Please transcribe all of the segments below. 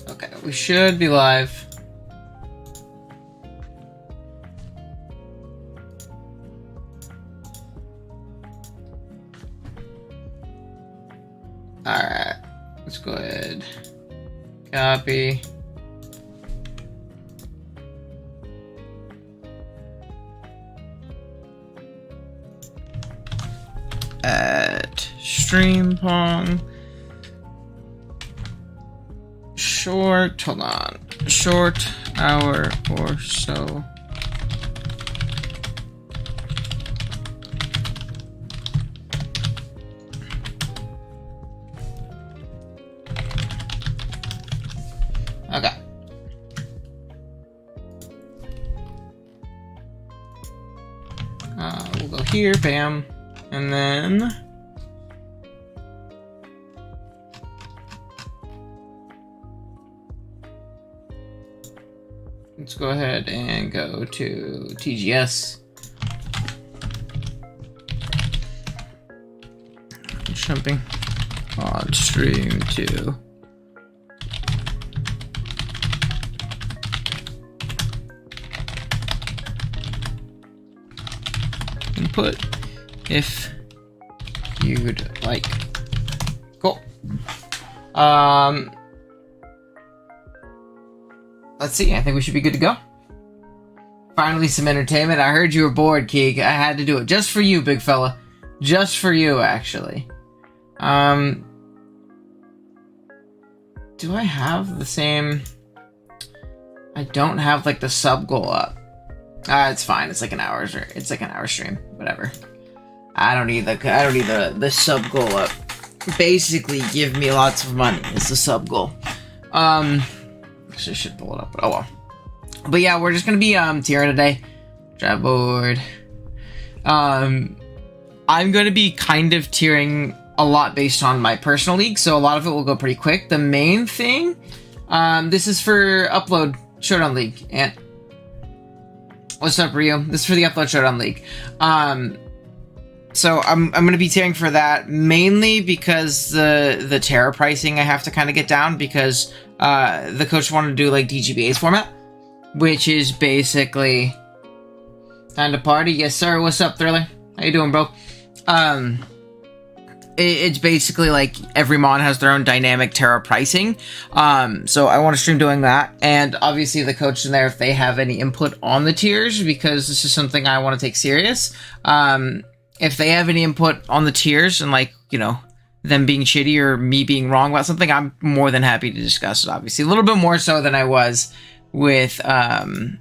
Okay, we should be live. Alright, let's go ahead. Copy. At StreamPong. Hold on. Short hour or so. Okay. We'll go here, bam, and then let's go ahead and go to TGS. Jumping on stream to input if you'd like. Cool. Let's see. I think we should be good to go. Finally, some entertainment. I heard you were bored, Keeg. I had to do it just for you, big fella. Just for you, actually. Do I have the same? I don't have like the sub goal up. It's fine. It's like an hour. It's like an hour stream. Whatever. I don't need the sub goal up. Basically, give me lots of money. It's the sub goal. Actually, I should pull it up. But oh well. But yeah, we're just gonna be tiering today. Drive board. I'm gonna be kind of tiering a lot based on my personal league, so a lot of it will go pretty quick. The main thing, this is for Upload Showdown League. And what's up, Rio? This is for the Upload Showdown League. So I'm gonna be tiering for that mainly because the terror pricing I have to kind of get down because the coach wanted to do like DGBA's format, which is basically time to party. Yes, sir. What's up, Thriller? How you doing, bro? It's basically like every mon has their own dynamic terror pricing. So I want to stream doing that. And obviously the coach in there, if they have any input on the tiers, because this is something I want to take serious. If they have any input on the tiers and like, you know, them being shitty or me being wrong about something, I'm more than happy to discuss it, obviously. A little bit more so than I was with, is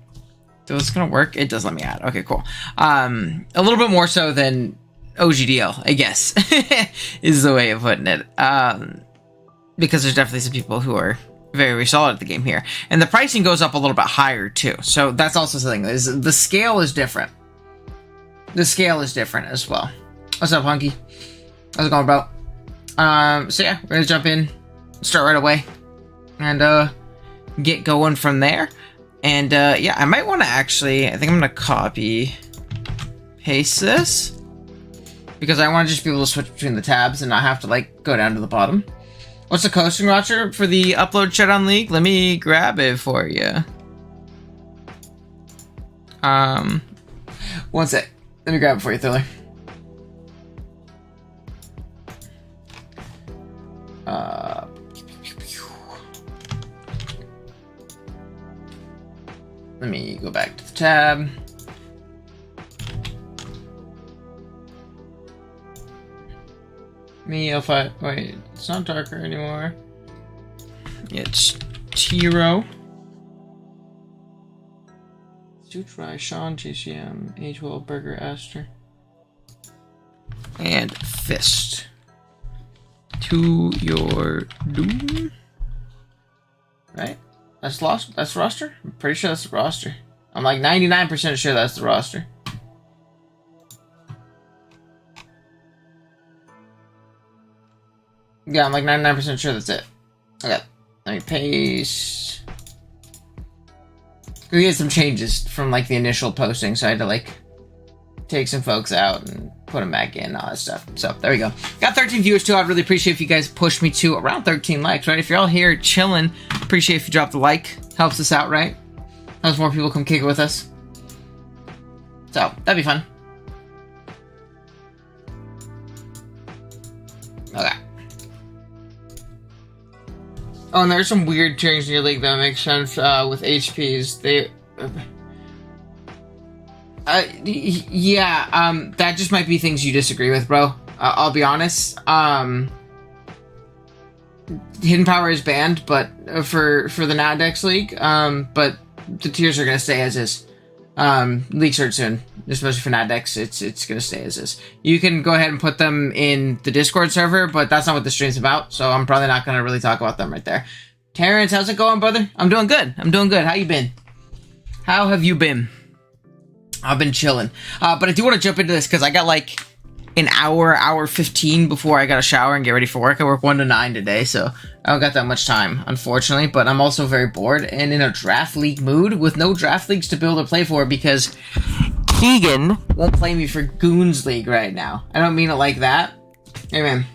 this gonna work? It does let me add. Okay, cool. A little bit more so than OGDL, I guess, is the way of putting it. Because there's definitely some people who are very, very solid at the game here. And the pricing goes up a little bit higher, too. So that's also something. The scale is different. The scale is different as well. What's up, Hunky? How's it going, bro? So yeah, we're gonna jump in, start right away, and get going from there. And yeah, I might want to actually, I think I'm gonna copy, paste this, because I want to just be able to switch between the tabs and not have to like go down to the bottom. What's the coasting roster for the Upload Showdown League? Let me grab it for you. One sec. Let me grab it for you, Thriller. Let me go back to the tab. If I wait, it's not darker anymore. It's Tiro. Sutrai, Sean, GCM, Agewell, Burger, Aster. And Fist. To your doom. Right? That's lost. That's the roster? I'm pretty sure that's the roster. I'm like 99% sure that's the roster. Yeah, I'm like 99% sure that's it. Okay. Let me paste. We had some changes from like the initial posting, so I had to like take some folks out and put them back in, all that stuff. So there we go. Got 13 viewers too. I'd really appreciate if you guys push me to around 13 likes, right? If you're all here chilling, appreciate if you drop the like. Helps us out, right? Helps more people come kick it with us. So that'd be fun. Okay. Oh, and there's some weird tiers in your league that make sense with HPs. That just might be things you disagree with, bro. I'll be honest. Hidden Power is banned, but for the Nadex League, but the tiers are gonna stay as is. League start soon, especially for Nadex. It's gonna stay as is. You can go ahead and put them in the Discord server, but that's not what the stream's about, so I'm probably not gonna really talk about them right there. Terrence, how's it going, brother? I'm doing good. How you been? How have you been? I've been chilling. But I do want to jump into this because I got like an hour 15 before I got to shower and get ready for work. I work 1 to 9 today, so I don't got that much time, unfortunately. But I'm also very bored and in a draft league mood with no draft leagues to build or play for because Keegan won't play me for Goons League right now. I don't mean it like that. Hey, man.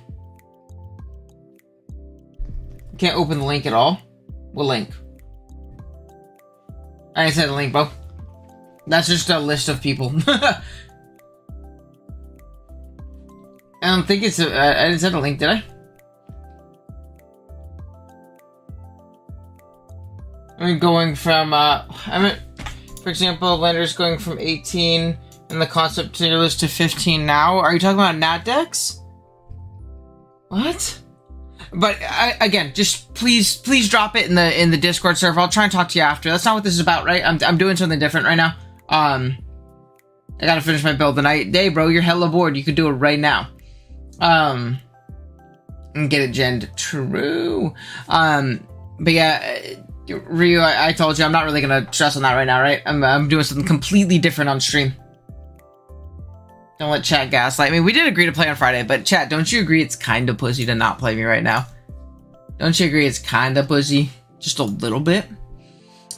Can't open the link at all. What link? I didn't say the link, bro. That's just a list of people. I don't think it's I didn't send a link, did I? I'm going from, for example, Lender's going from 18 in the concept tier list to 15 now. Are you talking about Nadex? What? But again, just please drop it in the Discord server. I'll try and talk to you after. That's not what this is about, right? I'm doing something different right now. I gotta finish my build tonight. Hey, bro, you're hella bored. You could do it right now. And get it genned. True. But yeah, Ryu, I told you I'm not really gonna stress on that right now, right? I'm doing something completely different on stream. Don't let chat gaslight me. We did agree to play on Friday, but chat, don't you agree it's kind of pussy to not play me right now? Don't you agree it's kind of pussy? Just a little bit?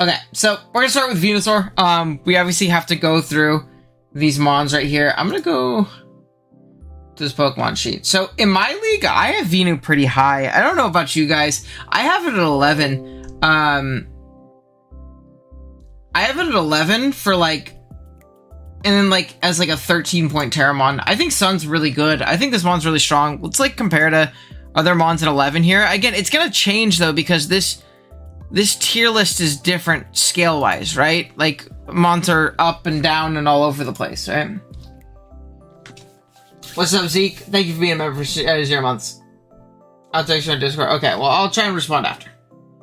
Okay, so we're gonna start with Venusaur. We obviously have to go through these mons right here. I'm gonna go to this Pokemon sheet. So in my league, I have Venu pretty high. I don't know about you guys. I have it at 11. I have it at 11 for like, and then like as like a 13-point Terramon. I think Sun's really good. I think this mon's really strong. Let's like compare to other mons at 11 here. Again, it's gonna change though because this tier list is different scale wise, right? Like mons are up and down and all over the place, right? What's up, Zeke? Thank you for being a member for 0 months. I'll text you on Discord. Okay, well, I'll try and respond after.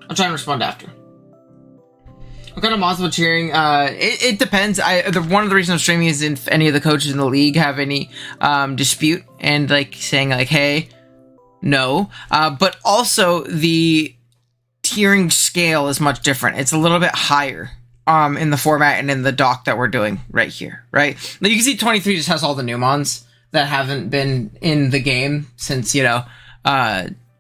What kind of mons am I cheering? It depends. One of the reasons I'm streaming is if any of the coaches in the league have any dispute and like saying like, hey, no. But also the tiering scale is much different. It's a little bit higher in the format and in the doc that we're doing right here, right? Now you can see 23 just has all the new mons that haven't been in the game since, you know,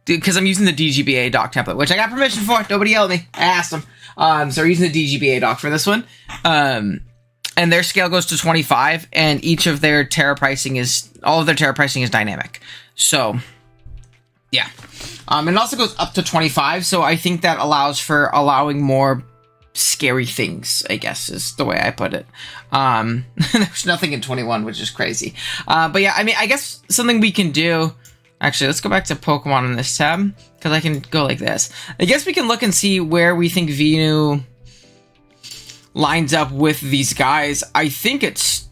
because I'm using the DGBA doc template, which I got permission for. Nobody yelled at me. I asked them. So we're using the DGBA doc for this one. And their scale goes to 25, and each of their Terra pricing is, all of their Terra pricing is dynamic. So, yeah. It also goes up to 25, so I think that allows for allowing more scary things, I guess, is the way I put it. There's nothing in 21, which is crazy. But yeah, I mean, I guess something we can do... Actually, let's go back to Pokemon in this tab, because I can go like this. I guess we can look and see where we think Venu lines up with these guys. I think it's...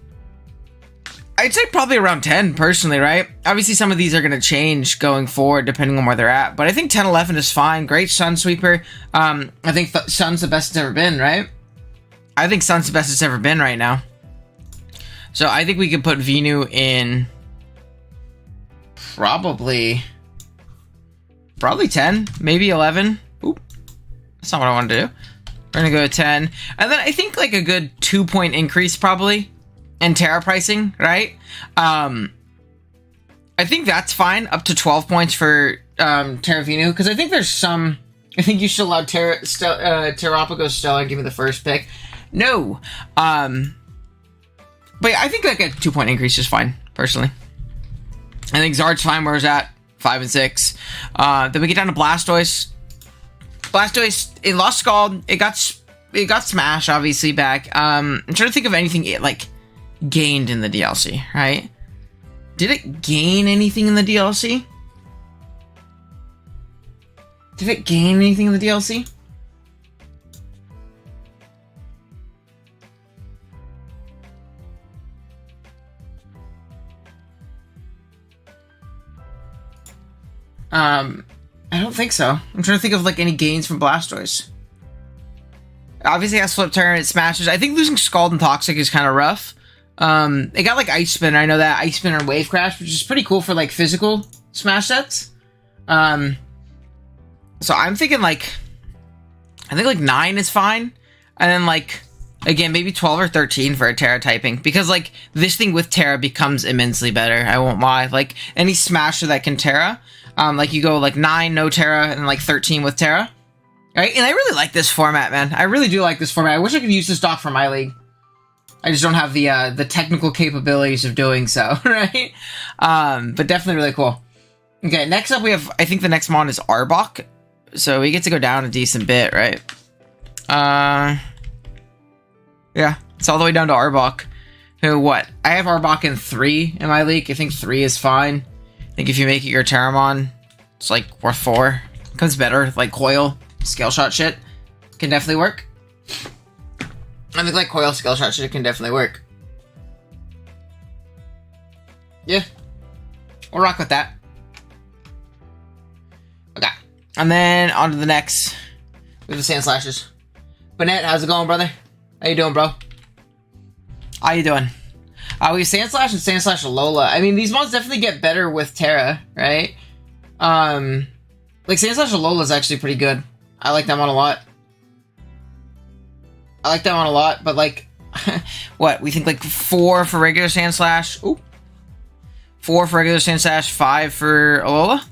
I'd say probably around 10, personally, right? Obviously, some of these are going to change going forward, depending on where they're at. But I think 10, 11 is fine. Great Sunsweeper. I think Sun's the best it's ever been, right? I think Sun's the best it's ever been right now. So I think we could put Venu in... Probably 10, maybe 11. Oop, that's not what I wanted to do. We're gonna go to 10, and then I think like a good 2-point increase probably in Terra pricing, right? I think that's fine, up to 12 points for Terra Venu, because I think there's some. I think you should allow Terrapago Stellar give me the first pick. No, but yeah, I think like a 2-point increase is fine. personally. I think Zard's fine where it's at, 5 and 6. Then we get down to Blastoise. Blastoise, it lost Scald. It got Smash, obviously, back. I'm trying to think of anything it, like, gained in the DLC, right? Did it gain anything in the DLC? Did it gain anything in the DLC? I don't think so. I'm trying to think of like any gains from Blastoise. Obviously, it has Flip Turn, it smashes. I think losing Scald and Toxic is kind of rough. It got like Ice Spin. I know that Ice Spin and Wave Crash, which is pretty cool for like physical Smash sets. So I'm thinking like, I think like 9 is fine, and then like again maybe 12 or 13 for a Terra typing, because like this thing with Terra becomes immensely better. I won't lie. Like any Smasher that can Terra. Like you go like 9 no Terra and like 13 with Terra, right? And I really like this format, man. I really do like this format. I wish I could use this doc for my league. I just don't have the technical capabilities of doing so, right? But definitely really cool. Okay, next up we have, I think the next mon is Arbok, so we get to go down a decent bit, right? Yeah, it's all the way down to Arbok. Who what? I have Arbok in 3 in my league. I think 3 is fine. I think if you make it your Terramon, it's like worth 4. Comes better, like Coil, Scale Shot shit. Can definitely work. I think like Coil, Scale Shot shit can definitely work. Yeah. We'll rock with that. Okay. And then on to the next. We have the Sand Slashers. Bennett, how's it going, brother? How you doing, bro? How you doing? We have Sandslash and Sandslash Alola. I mean, these mods definitely get better with Terra, right? Like, Sandslash Alola is actually pretty good. I like that one a lot. But, like, what? We think, like, 4 for regular Sandslash. Ooh. 4 for regular Sandslash, 5 for Alola.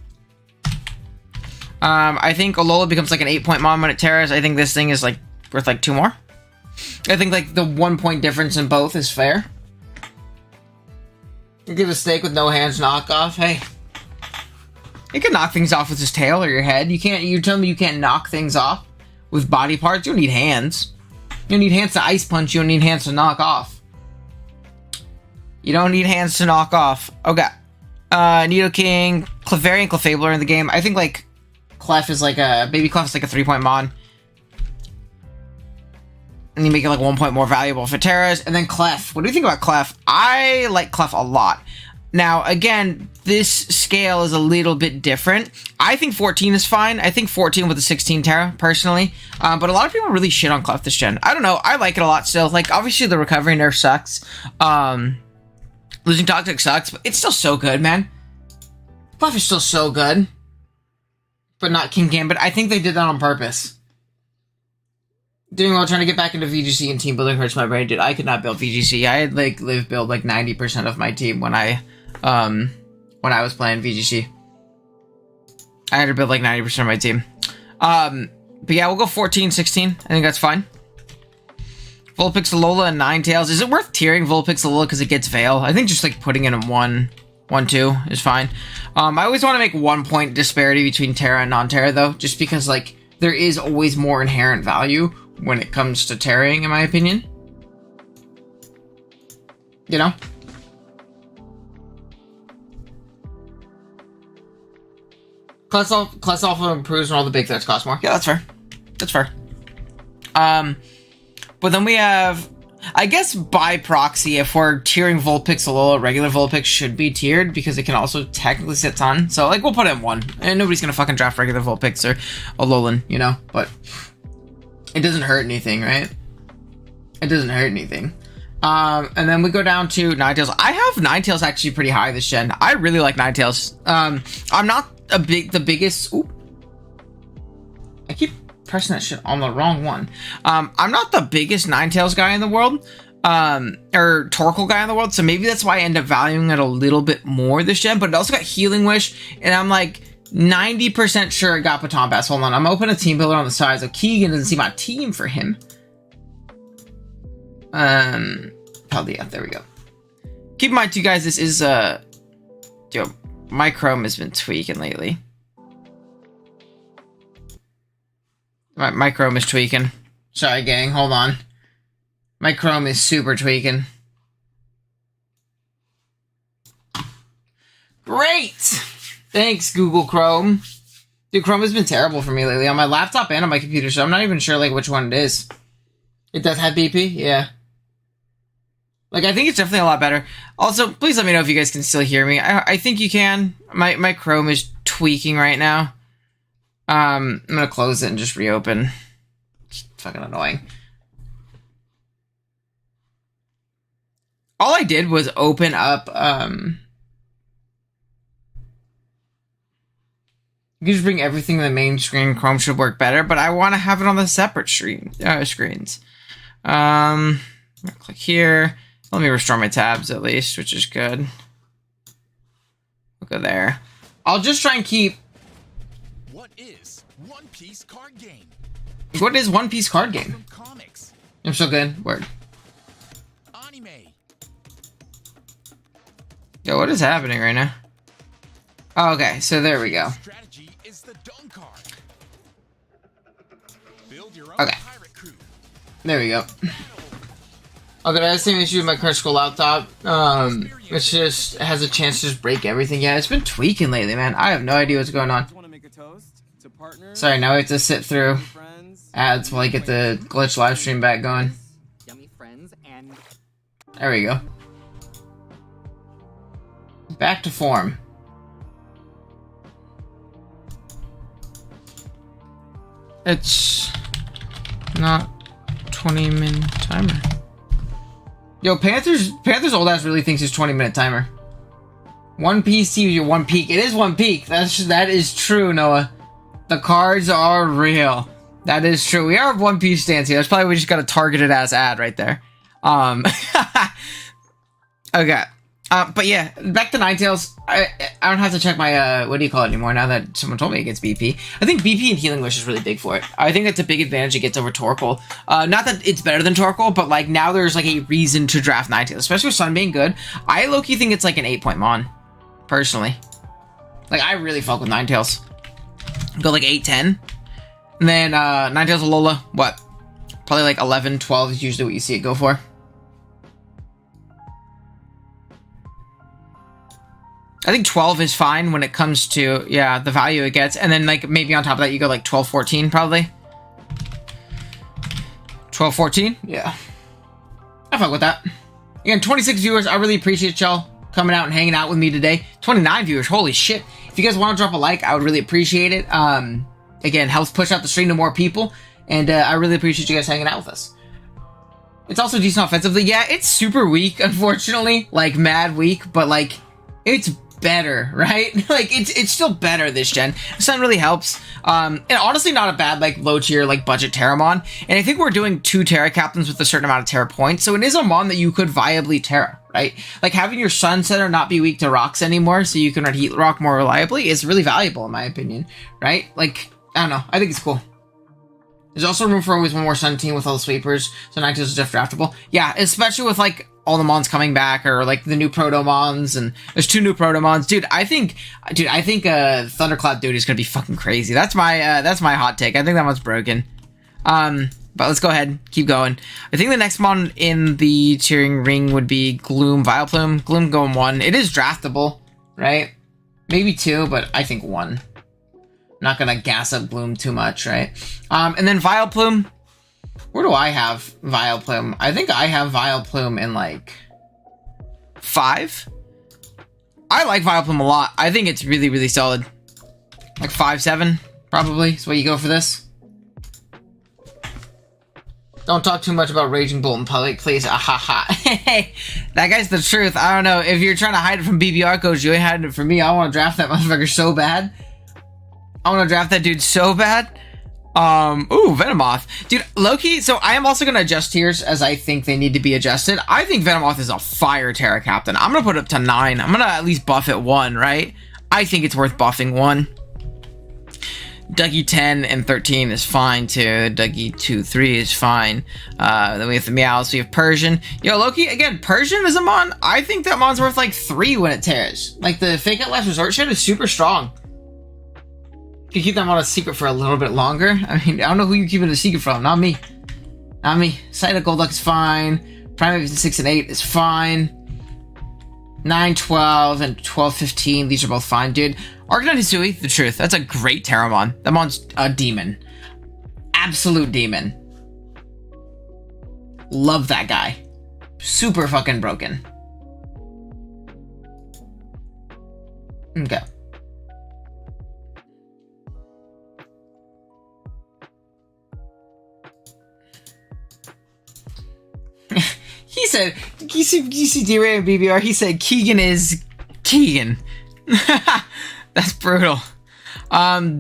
I think Alola becomes, like, an 8-point mon when it Terras. I think this thing is, like, worth, like, 2 more. I think, like, the 1-point difference in both is fair. You give a snake with no hands knockoff. Hey, you can knock things off with his tail or your head. You can't. You're telling me you can't knock things off with body parts? You don't need hands. You don't need hands to ice punch. You don't need hands to knock off. You don't need hands to knock off. Okay. Nidoking, Clefairy, and Clefable are in the game. I think like Clef is like a baby Clef is like a 3-point mon. And you make it like 1 point more valuable for Terras. And then Clef. What do you think about Clef? I like Clef a lot. Now, again, this scale is a little bit different. I think 14 is fine. I think 14 with a 16 Terra, personally. But a lot of people really shit on Clef this gen. I don't know. I like it a lot still. Like, obviously, the recovery nerf sucks. Losing Toxic sucks, but it's still so good, man. Clef is still so good. But not King Gambit. I think they did that on purpose. Doing well, trying to get back into VGC and team building hurts my brain, dude. I could not build VGC. I had like build like 90% of my team when I was playing VGC. I had to build like 90% of my team. But yeah, we'll go 14, 16. I think that's fine. Vulpix, Alola, and Ninetales. Is it worth tiering Vulpix, Alola because it gets Veil? I think just like putting it in 1, 2 is fine. I always want to make 1 point disparity between Terra and non-Terra though, just because like there is always more inherent value when it comes to Terraing, in my opinion. You know? Class Alpha improves when all the big threats cost more. Yeah, that's fair. That's fair. But then we have, I guess by proxy, if we're tiering Vulpix, Alola, regular Vulpix should be tiered because it can also technically sit on. So, like, we'll put it in 1. And nobody's gonna fucking draft regular Vulpix or Alolan, you know? But it doesn't hurt anything, right? It doesn't hurt anything. And then we go down to Ninetales. I have Ninetales actually pretty high this gen. I really like Ninetales. I'm not the biggest. Ooh. I keep pressing that shit on the wrong one. I'm not the biggest Ninetales guy in the world. Or Torkoal guy in the world. So maybe that's why I end up valuing it a little bit more this gen. But it also got Healing Wish. And I'm like 90% sure it got Baton Pass. Hold on, I'm opening a team builder on the side, so Keegan doesn't see my team for him. Probably, yeah, there we go. Keep in mind, too, guys, this is, yo, my Chrome has been tweaking lately. My Chrome is tweaking. Sorry, gang, hold on. My Chrome is super tweaking. Great! Thanks, Google Chrome. Dude, Chrome has been terrible for me lately on my laptop and on my computer, so I'm not even sure, like, which one it is. It does have BP? Yeah. Like, I think it's definitely a lot better. Also, please let me know if you guys can still hear me. I think you can. My Chrome is tweaking right now. I'm gonna close it and just reopen. It's fucking annoying. All I did was open up, you can just bring everything to the main screen. Chrome should work better, but I want to have it on the separate screens. I'm gonna click here. Let me restore my tabs at least, which is good. We'll go there. I'll just try and keep... What is One Piece card game? What is One Piece card game? From comics. I'm so good. Word. Anime. Yo, what is happening right now? Oh, okay, so there we go. Strategy is the Dome card. Build your own Okay. pirate crew. There we go. Okay, I have the same issue with my current school laptop. It just has a chance to just break everything. Yeah, it's been tweaking lately, man. I have no idea what's going on. Sorry, now we have to sit through ads while I get the glitch live stream back going. There we go. Back to form. It's not 20-minute timer. Yo, Panthers old ass really thinks it's 20-minute timer. One Piece TV, your one peak. It is one peak. That is true, Noah. The cards are real. That is true. We are One Piece stance here. That's probably we just got a targeted ass ad right there. Okay. But yeah, back to Ninetales. I don't have to check my, what do you call it anymore now that someone told me it gets BP. I think BP and Healing Wish is really big for it. I think that's a big advantage it gets over Torkoal. Not that it's better than Torkoal, but like now there's like a reason to draft Ninetales, especially with Sun being good. I low-key think it's like an 8-point mon, personally. Like I really fuck with Ninetales. Go like 8-10. And then Ninetales Alola, what? Probably like 11, 12 is usually what you see it go for. I think 12 is fine when it comes to, yeah, the value it gets. And then, like, maybe on top of that, you go, like, 12, 14, probably. 12, 14? Yeah. I fuck with that. Again, 26 viewers. I really appreciate y'all coming out and hanging out with me today. 29 viewers. Holy shit. If you guys want to drop a like, I would really appreciate it. Again, helps push out the stream to more people. And I really appreciate you guys hanging out with us. It's also decent offensively. Yeah, it's super weak, unfortunately. Like, mad weak. But, like, it's better, right? Like it's still better this gen. Sun really helps. And honestly not a bad like low tier like budget Terramon. And I think we're doing 2 Terra captains with a certain amount of Terra points. So it is a mon that you could viably Terra, right? Like having your Sun Center not be weak to rocks anymore so you can run Heat Rock more reliably is really valuable in my opinion, right? Like, I don't know. I think it's cool. There's also room for always one more Sun team with all the sweepers. So Ninetales is just draftable. Yeah, especially with like all the mons coming back or like the new Protomons and there's 2 new Protomons. Dude, I think Thundercloud dude is gonna be fucking crazy. That's my hot take. I think that one's broken. But let's go ahead, keep going. I think the next mon in the tiering ring would be Gloom Vileplume. Gloom going 1. It is draftable, right? Maybe 2, but I think 1. Not gonna gas up Gloom too much, right? And then Vileplume. Where do I have Vileplume? I think I have Vileplume in like 5. I like Vileplume a lot. I think it's really, really solid. Like 5, 7, probably. Is what you go for this. Don't talk too much about Raging Bolt in public, please. Ahaha. That guy's the truth. I don't know. If you're trying to hide it from BBR coach, you ain't hiding it from me. I want to draft that motherfucker so bad. I want to draft that dude so bad. Ooh, Venomoth. Dude, Loki, so I am also going to adjust tiers as I think they need to be adjusted. I think Venomoth is a fire Terra Captain. I'm going to put it up to 9. I'm going to at least buff it 1, right? I think it's worth buffing 1. Dougie 10 and 13 is fine too. Dougie 2, 3 is fine. Then we have the Meowth, we have Persian. Yo, Loki, again, Persian is a mon. I think that mon's worth like 3 when it tears. Like the Fake Out Last Resort shit is super strong. You can keep that mon a secret for a little bit longer. I mean, I don't know who you're keeping it a secret from. Not me. Not me. Sight of Golduck is fine. Primeape 6 and 8 is fine. 9, 12, and 12, 15. These are both fine, dude. Arcanine Hisui, the truth. That's a great Terramon. That mon's a demon. Absolute demon. Love that guy. Super fucking broken. Okay. He said, GCD-Ray and BBR, he said Keegan is Keegan. That's brutal.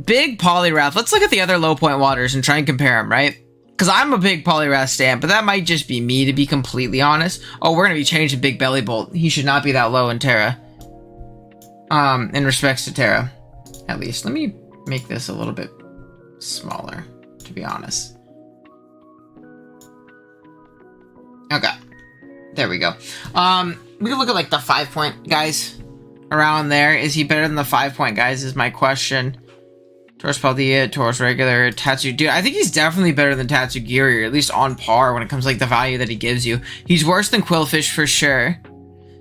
Big Poliwrath. Let's look at the other low point waters and try and compare them, right? Because I'm a big Poliwrath stan, but that might just be me, to be completely honest. Oh, we're going to be changing Big Belly Bolt. He should not be that low in Terra. In respects to Terra. At least. Let me make this a little bit smaller, to be honest. Okay. There we go. We can look at like the 5-point guys around there. Is he better than the 5-point guys is my question. Tauros Paldea, Tauros Regular, Tatsu. Dude, I think he's definitely better than Tatsugiri, or at least on par when it comes to like the value that he gives you. He's worse than Quillfish for sure.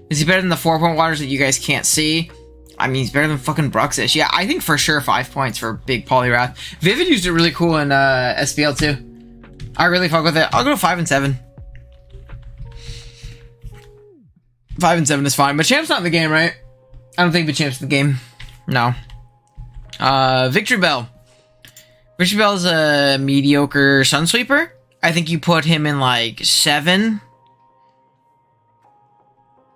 Is he better than the 4-point waters that you guys can't see? I mean, he's better than fucking Bruxish. Yeah, I think for sure 5 points for Big Poliwrath. Vivid used it really cool in SPL too. I really fuck with it. I'll go 5 and 7. 5 and 7 is fine. Machamp's not in the game, right? I don't think Machamp's in the game. No. Victory Bell. Victory Bell is a mediocre Sunsweeper. I think you put him in like 7.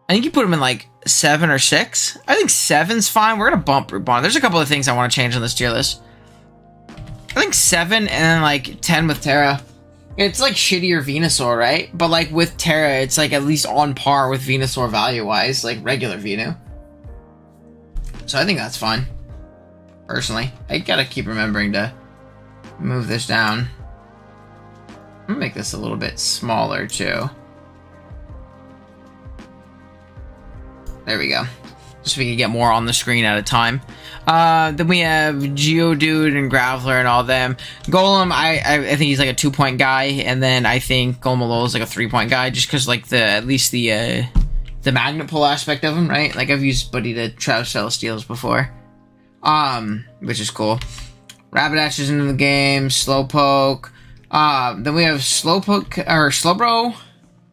I think you put him in like 7 or 6. I think 7's fine. We're gonna bump Rubon. There's a couple of things I want to change on this tier list. I think 7 and then like 10 with Terra. It's like shittier Venusaur, right? But like with Terra, it's like at least on par with Venusaur value-wise, like regular Venu. So I think that's fine. Personally. I gotta keep remembering to move this down. I'm gonna make this a little bit smaller too. There we go. Just so we can get more on the screen at a time. Then we have Geodude and Graveler and all them. Golem, I think he's like a 2-point guy, and then I think Golem is like a 3-point guy, just because like at least the magnet pull aspect of him, right? Like I've used Buddy to Travis Celesteals before, which is cool. Rapidash is into the game. Slowpoke. Then we have Slowpoke or Slowbro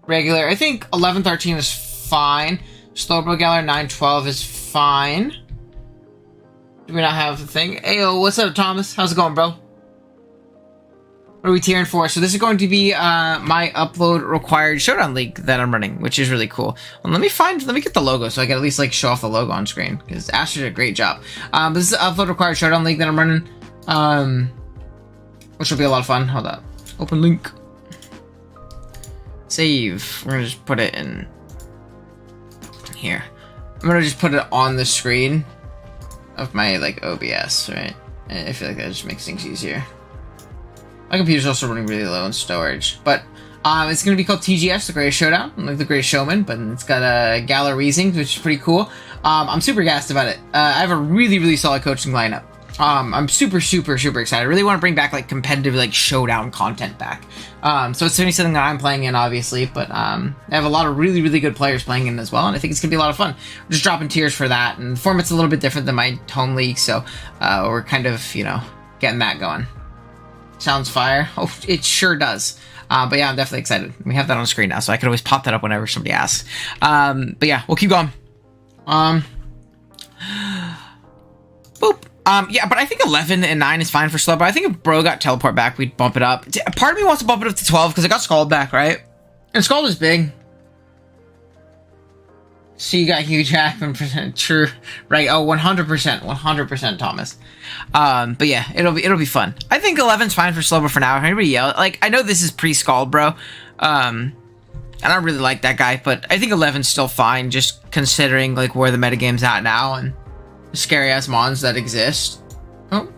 regular. I think 11, 13 is fine. Slowbro Galar 9, 12 is fine. Do we not have the thing? Ayo, what's up, Thomas? How's it going, bro? What are we tiering for? So this is going to be my upload required Showdown League that I'm running, which is really cool. Well, let me get the logo so I can at least like show off the logo on screen, because Ash did a great job. This is the upload required Showdown League that I'm running, which will be a lot of fun. Hold up. Open link. Save. We're gonna just put it in here. I'm gonna just put it on the screen of my like OBS, right? And I feel like that just makes things easier. My computer's also running really low in storage, but it's gonna be called TGS, the Greatest Showdown, like the Greatest Showman, but it's got a Galar Weezing, which is pretty cool. I'm super gassed about it. I have a really solid coaching lineup. I'm super excited. I really want to bring back like competitive like showdown content back. So it's certainly something that I'm playing in, obviously, but I have a lot of really good players playing in as well, and I think it's gonna be a lot of fun. We're just dropping tiers for that, and the format's a little bit different than my home league, so we're kind of, you know, getting that going. Sounds fire. Oh, it sure does. But yeah, I'm definitely excited. We have that on screen now, so I can always pop that up whenever somebody asks. But yeah, we'll keep going. Boop. Yeah, but I think 11 and 9 is fine for Slowbro. I think if Bro got teleport back, we'd bump it up. Part of me wants to bump it up to 12 because it got Scald back, right? And Scald is big. So you got huge happen. True. Right. Oh, 100%. 100%, Thomas. But yeah, it'll be fun. I think 11's fine for Slowbro for now. If anybody yell, like, I know this is pre-Scald, bro. And I really like that guy, but I think 11's still fine, just considering like where the metagame's at now and scary ass mons that exist. Oh,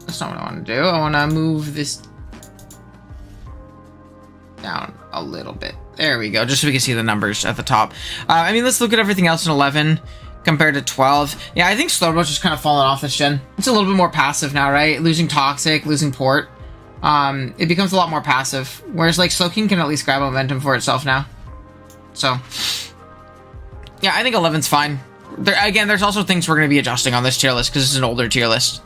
That's not what I want to do. I want to move this down a little bit. There we go, just so we can see the numbers at the top. I mean, let's look at everything else in 11 compared to 12. Yeah, I think Slowpoke's just kind of fallen off this gen. It's a little bit more passive now, right? Losing Toxic, losing Port. It becomes a lot more passive. Whereas, like, Slowking can at least grab momentum for itself now. So, yeah, I think 11's fine. Again, there's also things we're going to be adjusting on this tier list because it's an older tier list.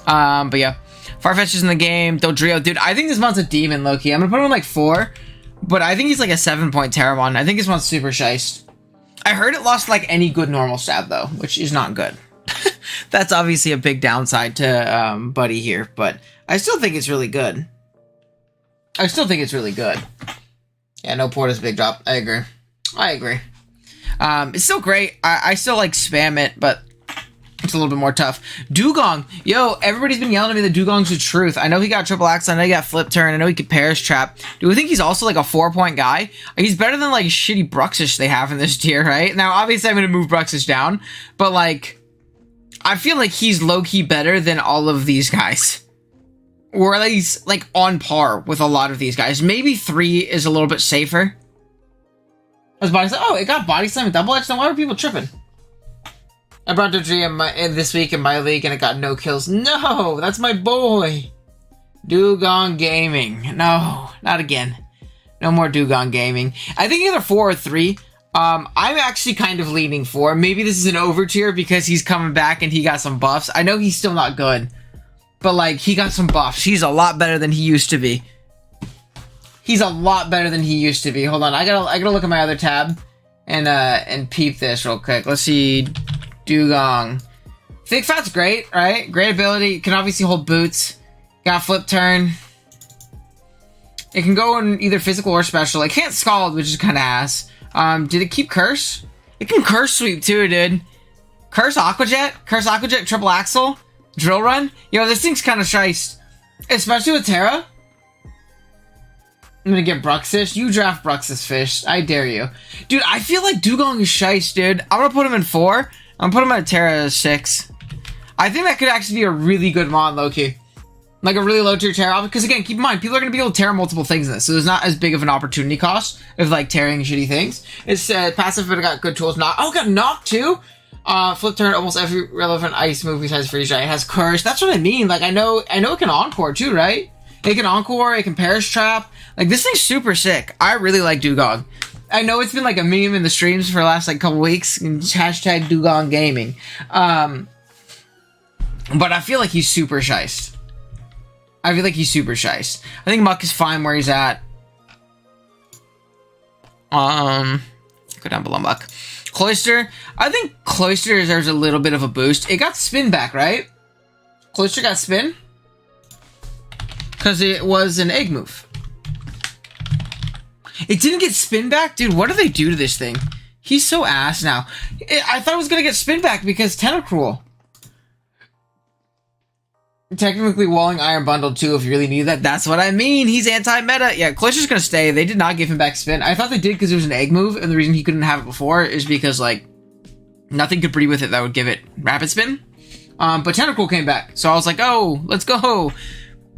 But yeah. Farfetch is in the game. Dodrio. Dude, I think this mon's a demon, low-key. I'm going to put him on, like, 4. But I think he's, like, a 7-point Terramon. I think this one's super shiest. I heard it lost, like, any good normal stab, though, which is not good. That's obviously a big downside to Buddy here, but I still think it's really good. Yeah, no Port is a big drop. I agree. It's still great. I still, like, spam it, but it's a little bit more tough. Dugong. Yo, everybody's been yelling at me that Dugong's the truth. I know he got triple axe. I know he got flip turn. I know he could Perish Trap. Do we think he's also like a 4-point guy? He's better than like shitty Bruxish they have in this tier, right? Now, obviously, I'm going to move Bruxish down, but like, I feel like he's low-key better than all of these guys. Or at least like on par with a lot of these guys. Maybe 3 is a little bit safer. I was body slam. Oh, it got body slam and double edge. Then why were people tripping? I brought Dodrio in this week in my league and it got no kills. No, that's my boy. Dugong Gaming. No, not again. No more Dugong Gaming. I think either 4 or 3. I'm actually kind of leaning 4. Maybe this is an over tier because he's coming back and he got some buffs. I know he's still not good, but like he got some buffs. He's a lot better than he used to be. Hold on, I gotta look at my other tab and peep this real quick. Let's see. Dugong. Thick Fat's great, right? Great ability. Can obviously hold boots. Got flip turn. It can go in either physical or special. It can't Scald, which is kind of ass. Did it keep Curse? It can Curse Sweep too, dude. Curse Aqua Jet, Triple Axle, Drill Run. Yo, this thing's kind of shiced. Especially with Terra. I'm gonna get Bruxish. You draft Bruxish Fish. I dare you. Dude, I feel like Dugong is shiced, dude. I'm gonna put him in 4. I'm gonna put him at Terra 6. I think that could actually be a really good mod, low-key. Like a really low tier Terra. Because again, keep in mind, people are gonna be able to Terra multiple things in this. So there's not as big of an opportunity cost of like tearing shitty things. It's passive, but it got good tools. Got Knock too. Flip turn, almost every relevant ice move besides Freeze Dry. It has Curse. That's what I mean. Like I know it can Encore too, right? It can Encore, it can Perish Trap. Like this thing's super sick. I really like Dugong. I know it's been like a meme in the streams for the last like couple weeks. Hashtag Dugong Gaming. But I feel like he's super shiced. I think Muck is fine where he's at. Go down below Muck. Cloyster. I think Cloyster deserves a little bit of a boost. It got spin back, right? Cloyster got spin? Because it was an egg move. It didn't get spin back? Dude, what do they do to this thing? He's so ass now. I thought it was going to get spin back because Tentacruel. Technically, Walling Iron Bundle too, if you really need that. That's what I mean. He's anti-meta. Yeah, Cloyster's going to stay. They did not give him back spin. I thought they did because it was an egg move, and the reason he couldn't have it before is because, like, nothing could breed with it that would give it rapid spin. But Tentacruel came back. So I was like, oh, let's go.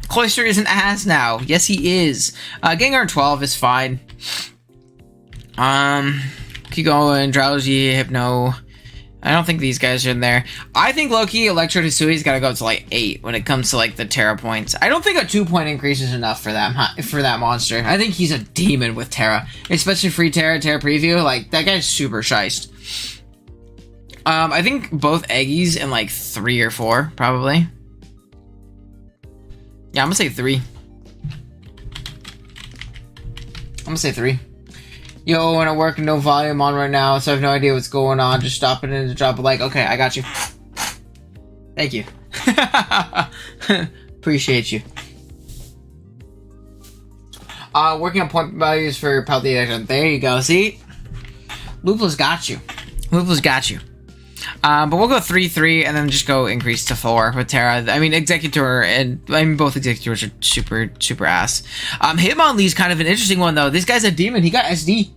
Cloyster is an ass now. Yes, he is. Gengar 12 is fine. Keep going. Drowsy, Hypno. I don't think these guys are in there. I think Loki, Electro Hisui's got to go to like 8 when it comes to like the Terra points. I don't think a 2-point increase is enough for that monster. I think he's a demon with Terra, especially free Terra Preview. Like that guy's super shiced. I think both Eggies in like 3 or 4 probably. Yeah, I'm gonna say 3. Yo, when I work, no volume on right now, so I have no idea what's going on. Just stop it and drop a like. Okay, I got you. Thank you. Appreciate you. Working on point values for Paldeation. There you go. See? Lupul's got you. But we'll go 3-3 and then just go increase to 4 with Terra. I mean, Executor and both Executors are super ass. Hitmonlee's kind of an interesting one though. This guy's a demon. He got SD.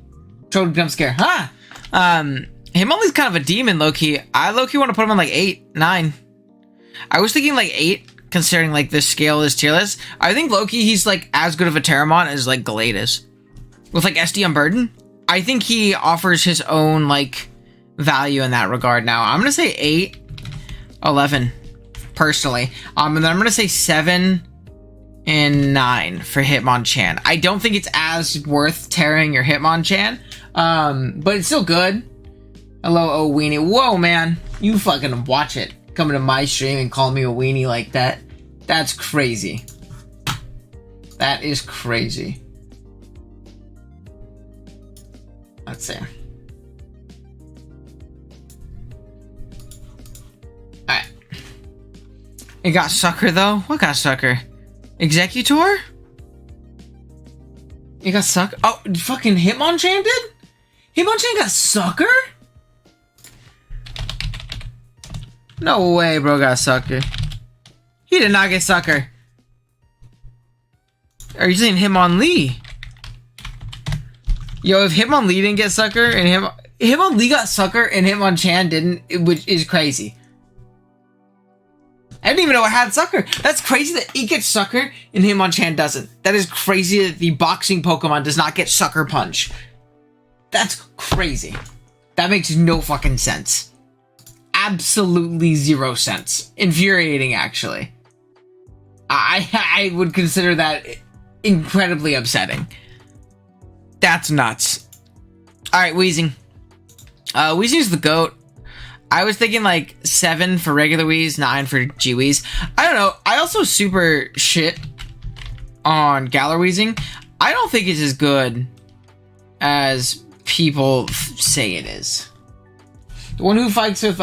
Totally become scared. Hitmonlee's kind of a demon, low-key. I low-key want to put him on like 8, 9. I was thinking like 8 considering like this scale is tier list. I think Loki, he's like as good of a Terramon as like Gallade is. With like SD Unburden, I think he offers his own like value in that regard. Now I'm gonna say 8, 11 personally. And then I'm gonna say 7 and 9 for Hitmonchan. I don't think it's as worth tearing your Hitmonchan, but it's still good. Hello, oh weenie. Whoa, man, you fucking watch it. Coming to my stream and calling me a weenie like that. That's crazy. That is crazy. Let's see. Alright. It got Sucker though? What got Sucker? Executor? It got Sucker? Oh, fucking Hitmonchan did? Hitmonchan got Sucker? No way, bro got Sucker. He did not get Sucker. Are you saying Hitmonlee? Yo, if Hitmonlee didn't get Sucker and Hitmonlee got Sucker and Hitmonchan didn't, which is crazy. I didn't even know it had Sucker. That's crazy that it gets Sucker and Hitmonchan doesn't. That is crazy that the boxing Pokemon does not get Sucker Punch. That's crazy. That makes no fucking sense. Absolutely 0 sense. Infuriating, actually. I would consider that incredibly upsetting. That's nuts. Alright, Weezing. Weezing's the GOAT. I was thinking like 7 for regular Weez, 9 for G-Weez. I don't know. I also super shit on Galar Weezing. I don't think it's as good as people say it is. The one who fights with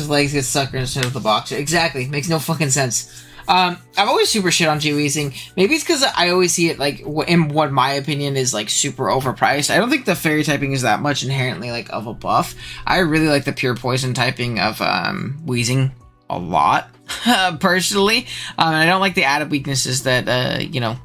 legs gets Sucker instead of the boxer. Exactly. Makes no fucking sense. I've always super shit on G-Weezing. Maybe it's because I always see it like in what my opinion is like super overpriced. I don't think the fairy typing is that much inherently like of a buff. I really like the pure poison typing of Weezing a lot, personally. And I don't like the added weaknesses that you know,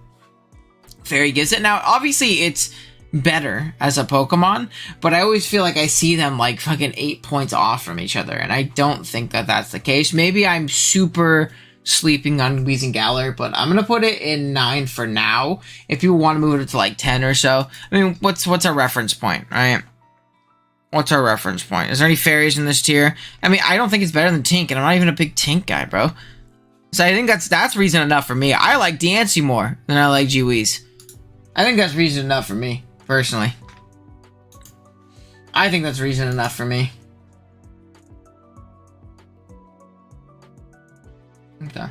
fairy gives it. Now, obviously, it's better as a Pokemon, but I always feel like I see them like fucking 8 points off from each other, and I don't think that that's the case. Maybe I'm super sleeping on Weezing Galar, but I'm gonna put it in 9 for now. If you want to move it to like 10 or so, I mean, what's our reference point, right? What's our reference point? Is there any fairies in this tier? I mean, I don't think it's better than Tink, and I'm not even a big Tink guy, bro. So I think that's reason enough for me. I like Diancie more than I like G-Weez. I think that's reason enough for me, personally. I think that's reason enough for me. Okay.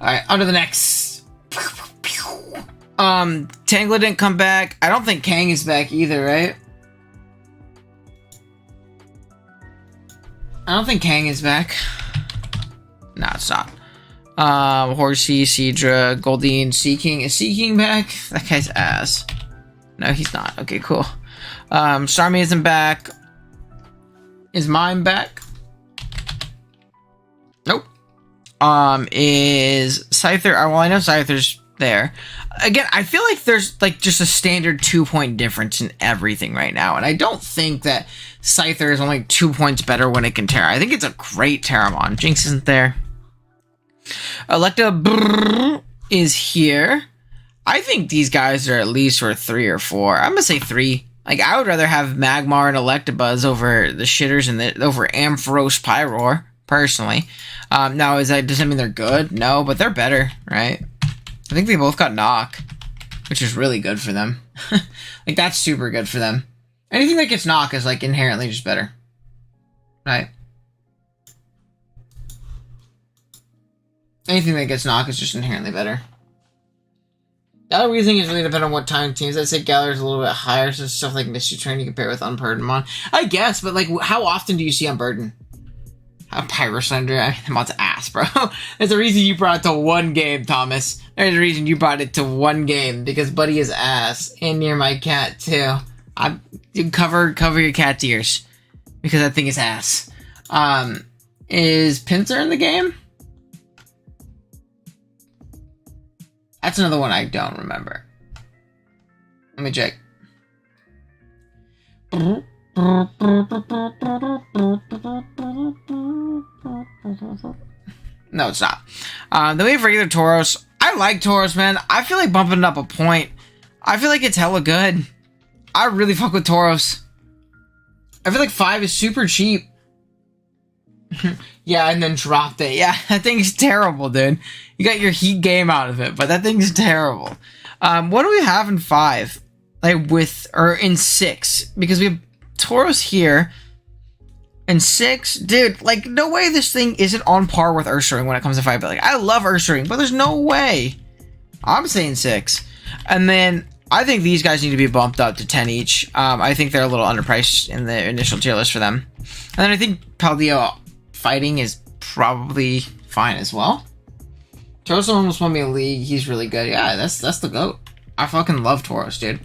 Alright, on to the next. Tangela didn't come back. I don't think Kang is back either, right? I don't think Kang is back. No, it's not. Horsey, Seadra, Goldeen, Seaking. Is Seaking back? That guy's ass. No, he's not. Okay, cool. Starmie isn't back. Is Mime back? Nope. Is Scyther... Well, I know Scyther's there. Again, I feel like there's like just a standard 2-point difference in everything right now, and I don't think that Scyther is only 2 points better when it can Terra. I think it's a great Terramon. Jinx isn't there. Electa is here. I think these guys are at least worth 3 or 4. I'm gonna say 3. Like, I would rather have Magmar and Electabuzz over the shitters and over Ampharos Pyroar, personally. Now, does that mean they're good? No, but they're better, right? I think they both got Knock, which is really good for them. Like, that's super good for them. Anything that gets Knock is, like, inherently just better. Right? Anything that gets Knock is just inherently better. Galar Weezing is really dependent on what time teams. I'd say Galar's a little bit higher, so stuff like Mystery Train you compare with Unburdenmon. I guess, but like, how often do you see Unburden? Pyroslender, I mean, the mod's ass, bro. There's a reason you brought it to one game, Thomas. There's a reason you brought it to one game, because Buddy is ass. And near my cat, too. You cover your cat's ears, because I think it's ass. Is Pinsir in the game? That's another one I don't remember. Let me check. No, it's not. Then we have regular Tauros. I like Tauros, man. I feel like bumping it up a point. I feel like it's hella good. I really fuck with Tauros. I feel like 5 is super cheap. Yeah, and then dropped it. Yeah, that thing's terrible, dude. You got your heat game out of it, but that thing's terrible. What do we have in 5? Like or in 6? Because we have Tauros here. And 6, dude, like, no way this thing isn't on par with Ursaring when it comes to 5. But, like, I love Ursaring, but there's no way. I'm saying 6. And then I think these guys need to be bumped up to 10 each. I think they're a little underpriced in the initial tier list for them. And then I think Paldea fighting is probably fine as well. Tauros almost won me a league. He's really good. Yeah, that's the GOAT. I fucking love Tauros, dude.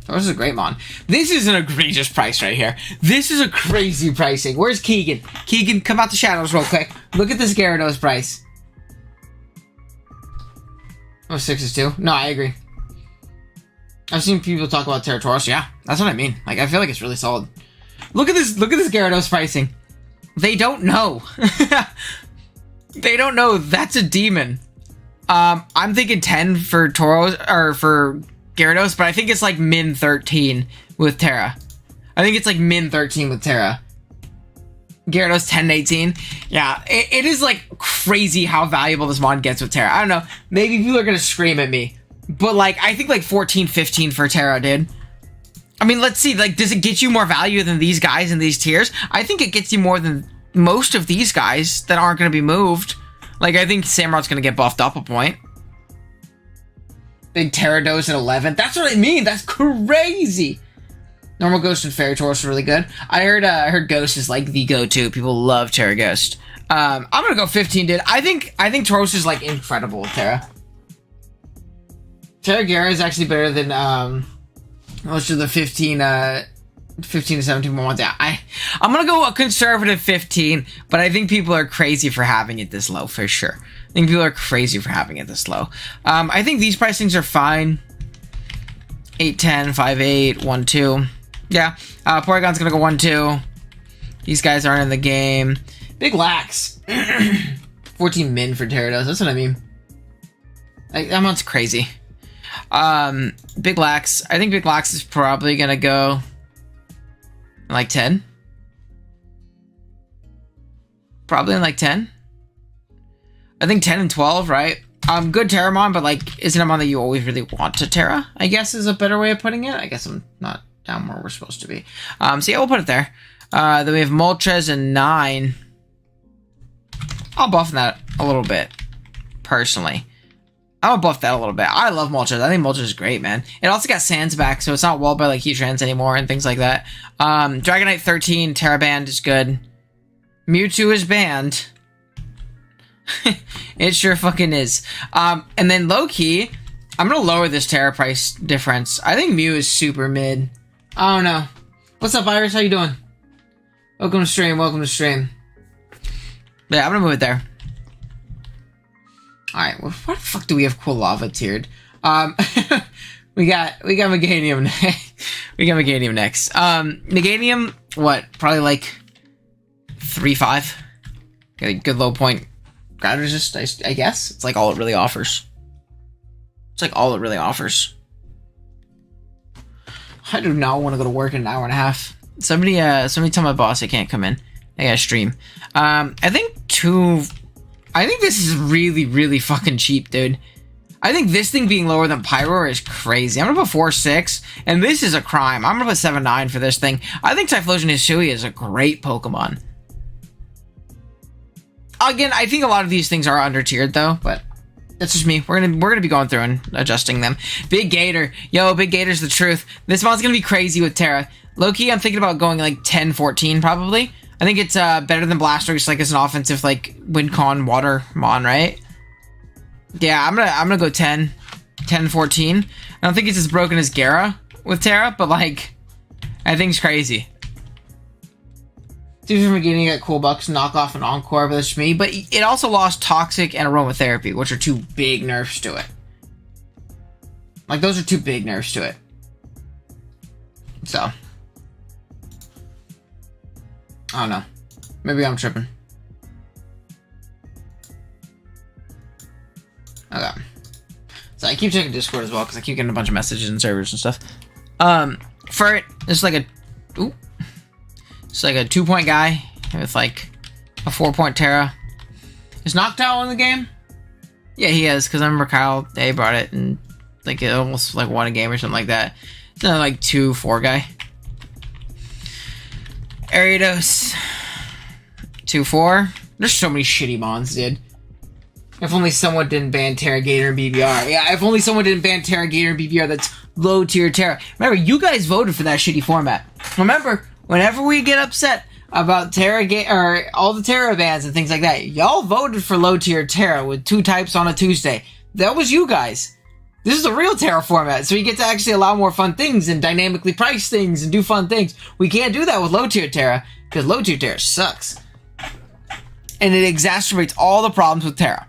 Tauros is a great mon. This is an egregious price right here. This is a crazy pricing. Where's Keegan? Keegan, come out the shadows real quick. Look at this Gyarados price. Oh, 6 is 2? No, I agree. I've seen people talk about Tauros. Yeah, that's what I mean. Like, I feel like it's really solid. Look at this Gyarados pricing. They don't know. They don't know that's a demon. I'm thinking 10 for Tauros, or for Gyarados, but I think it's like min 13 with Terra. I think it's like min 13 with Terra. Gyarados 10 18. Yeah, it is like crazy how valuable this mod gets with Terra. I don't know. Maybe people are gonna scream at me, but like I think like 14 15 for Terra, dude. I mean, let's see. Like, does it get you more value than these guys in these tiers? I think it gets you more than most of these guys that aren't gonna be moved. Like, I think Samurot's gonna get buffed up a point. Big Gyarados at 11. That's what I mean. That's crazy. Normal Ghost and Fairy Tauros are really good. I heard Ghost is like the go-to. People love Terra Ghost. I'm gonna go 15, dude. I think Tauros is like incredible with Terra. Terra Gyara is actually better than most of the 15 to 17 ones. Yeah, I'm gonna go a conservative 15, but I think people are crazy for having it this low for sure. I think people are crazy for having it this low. I think these pricings are fine. 8 10, 5 8, 1 2. Yeah, Porygon's gonna go 1 2. These guys aren't in the game. Big Lax. 14 min for Gyarados. That's what I mean. Like, that one's crazy. Big Lax. I think Big Lax is probably gonna go like 10. Probably in like 10. I think 10 and 12, right? Good Terramon, but like, isn't a mon that you always really want to Terra, I guess is a better way of putting it. I guess I'm not down where we're supposed to be. So yeah, we'll put it there. Then we have Moltres and 9. I'll buff that a little bit, personally. I'll buff that a little bit. I love Moltres. I think Moltres is great, man. It also got Sands back, so it's not walled by like Heatrans anymore and things like that. Dragonite 13, Terra banned is good. Mewtwo is banned. It sure fucking is. And then low-key, I'm gonna lower this Terra price difference. I think Mew is super mid. I don't know. What's up, Iris? How you doing? Welcome to stream. Welcome to stream. Yeah, I'm gonna move it there. Alright, well, what the fuck do we have Quilava tiered? we got Meganium. We got Meganium next. Meganium, what? Probably like 3-5. Got a good low point. Ground resist, I guess. It's like all it really offers. It's like all it really offers. I do not want to go to work in an hour and a half. Somebody tell my boss I can't come in. I gotta stream. I think this is really, really fucking cheap, dude. I think this thing being lower than Pyroar is crazy. I'm gonna put 4-6, and this is a crime. I'm gonna put 7-9 for this thing. I think Typhlosion Hisui is a great Pokemon. Again, I think a lot of these things are under tiered though, but that's just me. We're gonna be going through and adjusting them. Big Gator, yo, Big Gator's the truth. This mon's gonna be crazy with Terra. Low-key, I'm thinking about going like 10-14 probably. I think it's better than Blastoise, like as an offensive like Wincon Water Mon, right? Yeah, I'm gonna go 10-14. I don't think it's as broken as Gara with Terra, but like, I think it's crazy. Dude from the beginning got Cool Bucks, Knockoff, and Encore, but that's just me. But it also lost Toxic and Aromatherapy, which are 2 big nerfs to it. Like, those are 2 big nerfs to it. So. I don't know. Maybe I'm tripping. Okay. So I keep checking Discord as well because I keep getting a bunch of messages and servers and stuff. Furt, it's like a... Ooh. It's like a 2-point guy with like a 4-point Terra. Is Noctowl in the game? Yeah, he is, because I remember Kyle, they brought it and like it almost like won a game or something like that. It's another like 2-4 guy. Ariados 2-4. There's so many shitty mons, dude. If only someone didn't ban Terragator and BBR. Yeah, if only someone didn't ban Terragator and BBR, that's low tier Terra. Remember, you guys voted for that shitty format. Remember, whenever we get upset about Terragator, or all the Terra bans and things like that, y'all voted for low tier Terra with 2 types on a Tuesday. That was you guys. This is a real Terra format, so you get to actually allow more fun things and dynamically price things and do fun things. We can't do that with low tier Terra, because low tier Terra sucks. And it exacerbates all the problems with Terra.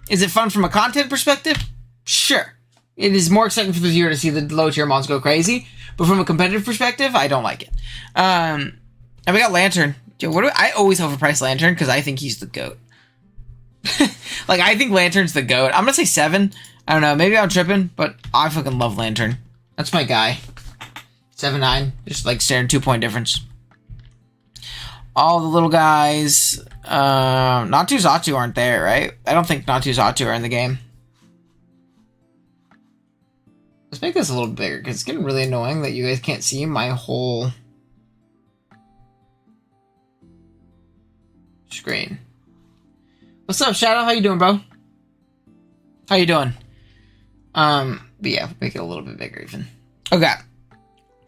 Is it fun from a content perspective? Sure. It is more exciting for the viewer to see the low tier mons go crazy, but from a competitive perspective, I don't like it. And we got Lantern. Dude, I always overprice Lantern because I think he's the GOAT. Like, I think Lantern's the GOAT. I'm gonna say 7. I don't know, maybe I'm tripping, but I fucking love Lantern. That's my guy. 7-9, just like staring 2-point difference. All the little guys, Natu Zatu aren't there, right? I don't think Natu Zatu are in the game. Let's make this a little bigger, because it's getting really annoying that you guys can't see my whole screen. What's up, Shadow? How you doing, bro? How you doing? But yeah, make it a little bit bigger even. Okay.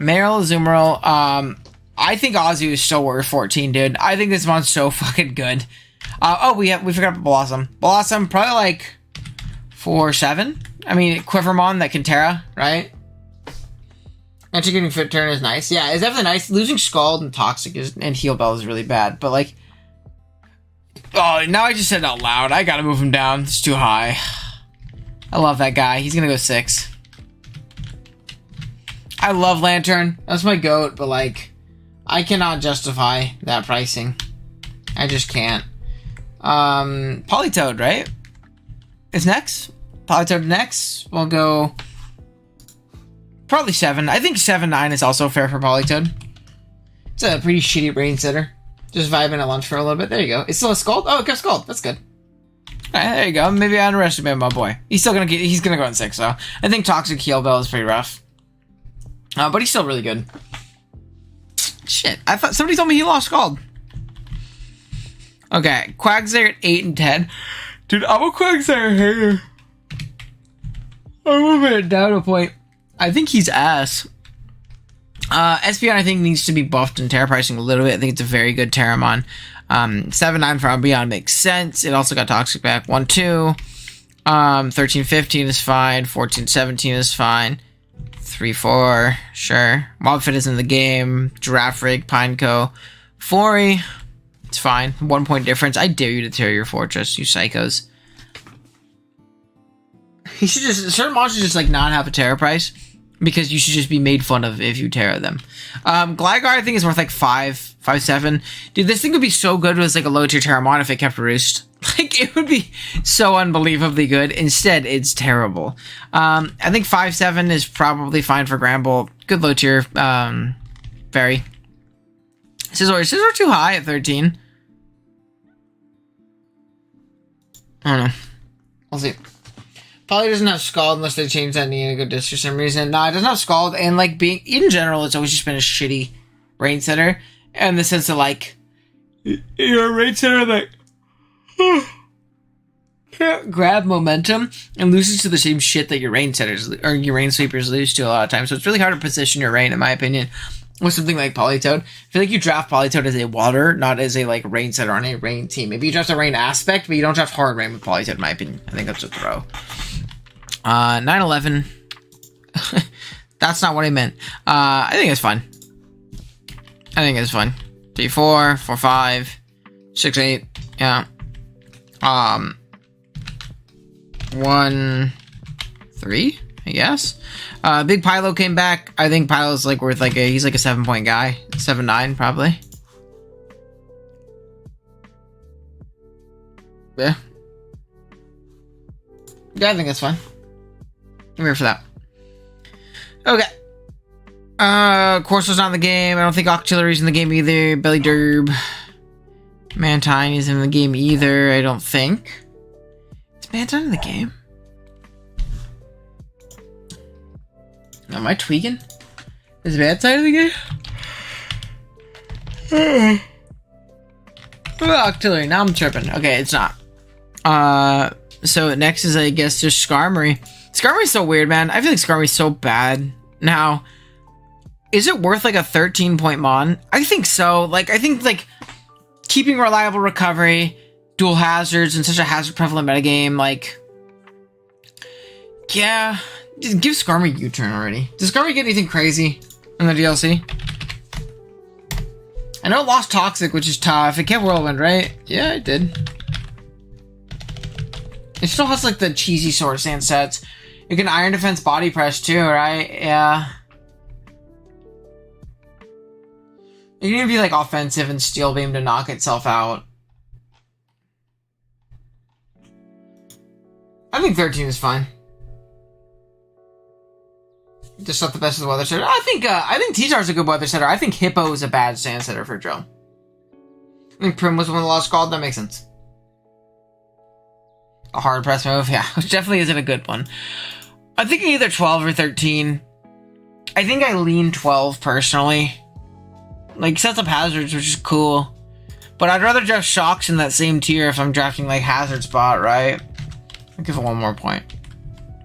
Meryl, Azumarill, I think Azu is still worth 14, dude. I think this mon's so fucking good. We forgot about Blossom. Blossom, probably like 4-7. I mean, Quivermon that can Terra, right? Actually getting Fit Turn is nice. Yeah, it's definitely nice. Losing Scald and Toxic and Heal Bell is really bad, but like... Oh, now I just said it out loud. I gotta move him down. It's too high. I love that guy. He's gonna go 6. I love Lantern. That's my GOAT, but like... I cannot justify that pricing. I just can't. Politoed, right? Is next? Politoed next? We'll go... Probably 7. I think 7-9 is also fair for Politoed. It's a pretty shitty brain sitter. Just vibing at lunch for a little bit. There you go. It's still a Scald? Oh, it got Scald. That's good. Alright, there you go. Maybe I underestimated my boy. He's gonna go in 6, though. I think Toxic Heal Bell is pretty rough. But he's still really good. Shit, I thought somebody told me he lost Scald. Okay, Quagsire at 8 and 10. Dude, I'm a Quagsire hater. I'm moving it down a point. I think he's ass. Espeon, I think, needs to be buffed in Terra pricing a little bit. I think it's a very good Terramon. 7-9 for Umbreon makes sense. It also got Toxic back. 1-2. 13-15 is fine. 14-17 is fine. 3-4, sure. Mobfit is in the game. Girafarig, Pineco, Flori. It's fine. 1-point difference. I dare you to tear your fortress, you psychos. You should just... Certain monsters just, like, not have a Terra price. Because you should just be made fun of if you Terra them. Gligar, I think, is worth, like, 5-7. Dude, this thing would be so good as, like, a low-tier Terramon if it kept Roost. Like, it would be so unbelievably good. Instead, it's terrible. I think 5-7 is probably fine for Gramble. Good low tier. Fairy. Scizor too high at 13. I don't know. We'll see. Probably doesn't have Scald unless they change that Neago disc for some reason. No, it doesn't have Scald. And, like, being... In general, it's always just been a shitty rain setter. In the sense of, like... You're a rain setter that... can't grab momentum and loses to the same shit that your rain setters or your rain sweepers lose to a lot of times. So it's really hard to position your rain, in my opinion, with something like Politoed. I feel like you draft Politoed as a water, not as a like rain setter on a rain team. Maybe you draft a rain aspect, but you don't draft hard rain with Politoed, in my opinion. I think that's a throw. 9-11. That's not what I meant. I think it's fun. 3-4, 4-5, 6-8. Yeah. 1-3, I guess. Big Pylo came back. I think Pylo's like worth like he's like a 7-point guy. 7-9 probably. Yeah. Yeah, I think that's fine. I'm here for that. Okay. Corso's not in the game. I don't think Octillery's in the game either. Belly Derb. Mantine isn't in the game either, I don't think. Is Mantine in the game? Am I tweaking? Is Mantine in the game? Octillery, now I'm tripping. Okay, it's not. So next is, I guess, just Skarmory. Skarmory's so weird, man. I feel like Skarmory's so bad. Now, is it worth like a 13-point mon? I think so. Like, I think like keeping reliable recovery, dual hazards, and such a hazard prevalent metagame, like, yeah, just give Skarmory U-turn already. Does Skarmory get anything crazy in the DLC? I know it lost Toxic, which is tough. It kept Whirlwind, right? Yeah, it did. It still has like the cheesy Sword Stance sets. You can Iron Defense Body Press too, right? Yeah. You can even be like offensive and Steel Beam to knock itself out. I think 13 is fine. Just not the best of the weather setter. I think T-Star's a good weather setter. I think Hippo is a bad sand setter for Drill. I think Prim was one of the lost called. That makes sense. A hard press move, yeah, which definitely isn't a good one. I'm thinking either 12 or 13. I think I lean 12 personally. Like, sets up hazards, which is cool. But I'd rather draft Shocks in that same tier if I'm drafting, like, Hazard Spot, right? I'll give it one more point.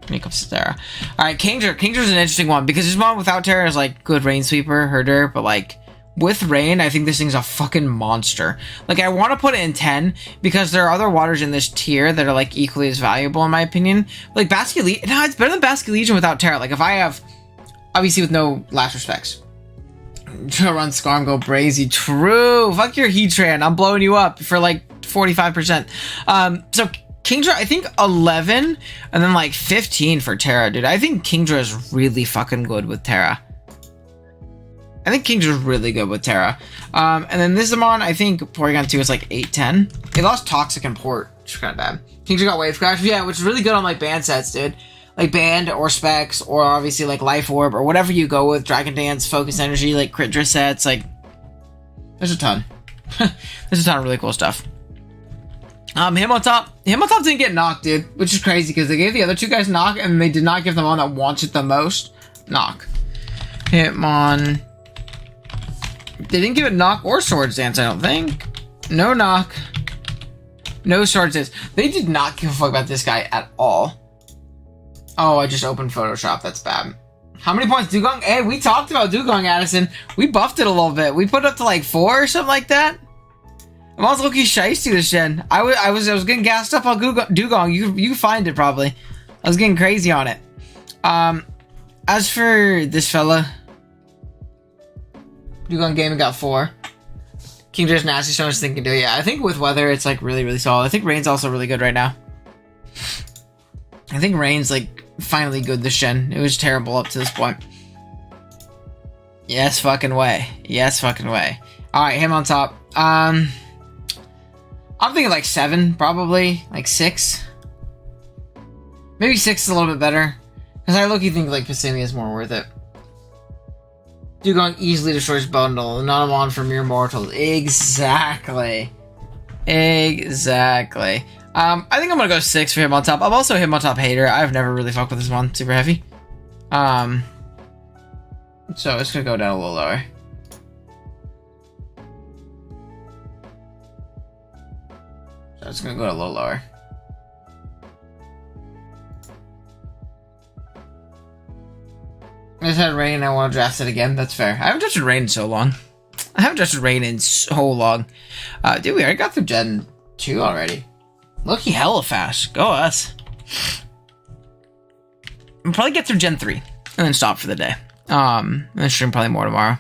Make up Terra. Alright, Kingdra. Kingdra's an interesting one, because his mom without Terra is, like, good Rain Sweeper, herder, but, like, with Rain, I think this thing's a fucking monster. Like, I want to put it in 10, because there are other waters in this tier that are, like, equally as valuable, in my opinion. Like, Basculegion, no, it's better than Basculegion without Terra. Like, if I have, obviously with no last respects, run Skarm, go Brazy. True. Fuck your Heatran. I'm blowing you up for, like, 45%. So, Kingdra, I think 11, and then, like, 15 for Terra, dude. I think Kingdra is really fucking good with Terra. I think Kingdra's really good with Terra. And then Nizamon, I think Porygon 2 is like 8-10. They lost Toxic and Port, which is kind of bad. Kingdra got Wave Crash, yeah, which is really good on like band sets, dude. Like band or specs, or obviously like Life Orb, or whatever you go with. Dragon Dance, Focus Energy, like Crit sets, like, there's a ton. There's a ton of really cool stuff. Hitmontop didn't get knocked, dude, which is crazy because they gave the other two guys knock and they did not give the one that wants it the most knock. Hitmon. They didn't give it knock or Swords Dance, I don't think. No knock. No Swords Dance. They did not give a fuck about this guy at all. Oh, I just opened Photoshop. That's bad. How many points? Dugong? Hey, we talked about Dugong, Addison. We buffed it a little bit. We put it up to like 4 or something like that. I'm also looking shiesty this gen. I was getting gassed up on Dugong. You find it probably. I was getting crazy on it. As for this fella, Dugong Gaming got 4. Kingdra's nasty, so much thinking do. Yeah, I think with weather, it's like really, really solid. I think Rain's also really good right now. I think Rain's like finally good this gen. It was terrible up to this point. Yes, fucking way. Yes, fucking way. Alright, him on top. I'm thinking like 7, probably. Like 6. Maybe 6 is a little bit better. Because I look, you think like Passimilia is more worth it. Dugong easily destroys Bundle. Not on for mere mortals. Exactly. Exactly. I think I'm gonna go 6 for him on top. I'm also him on top hater. I've never really fucked with this one super heavy. So it's gonna go down a little lower. So it's gonna go a little lower. I just had Rain and I want to draft it again. That's fair. I haven't touched Rain in so long. Dude, we already got through Gen 2 already. Looky hella fast. Go us. We'll probably get through Gen 3 and then stop for the day. And then stream probably more tomorrow,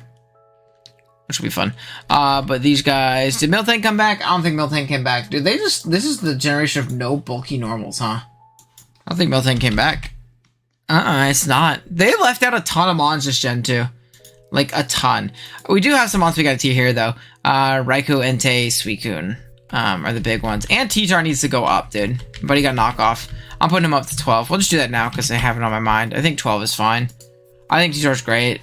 which will be fun. But these guys, did Miltank come back? I don't think Miltank came back. Dude, this is the generation of no bulky normals, huh? I don't think Miltank came back. It's not. They left out a ton of mons this gen too. Like a ton. We do have some mons we got a tier here though. Raikou, Entei, Suicune. are the big ones. And T-Tar needs to go up, dude. But he got knockoff. I'm putting him up to 12. We'll just do that now because I have it on my mind. I think 12 is fine. I think T-Tar's great.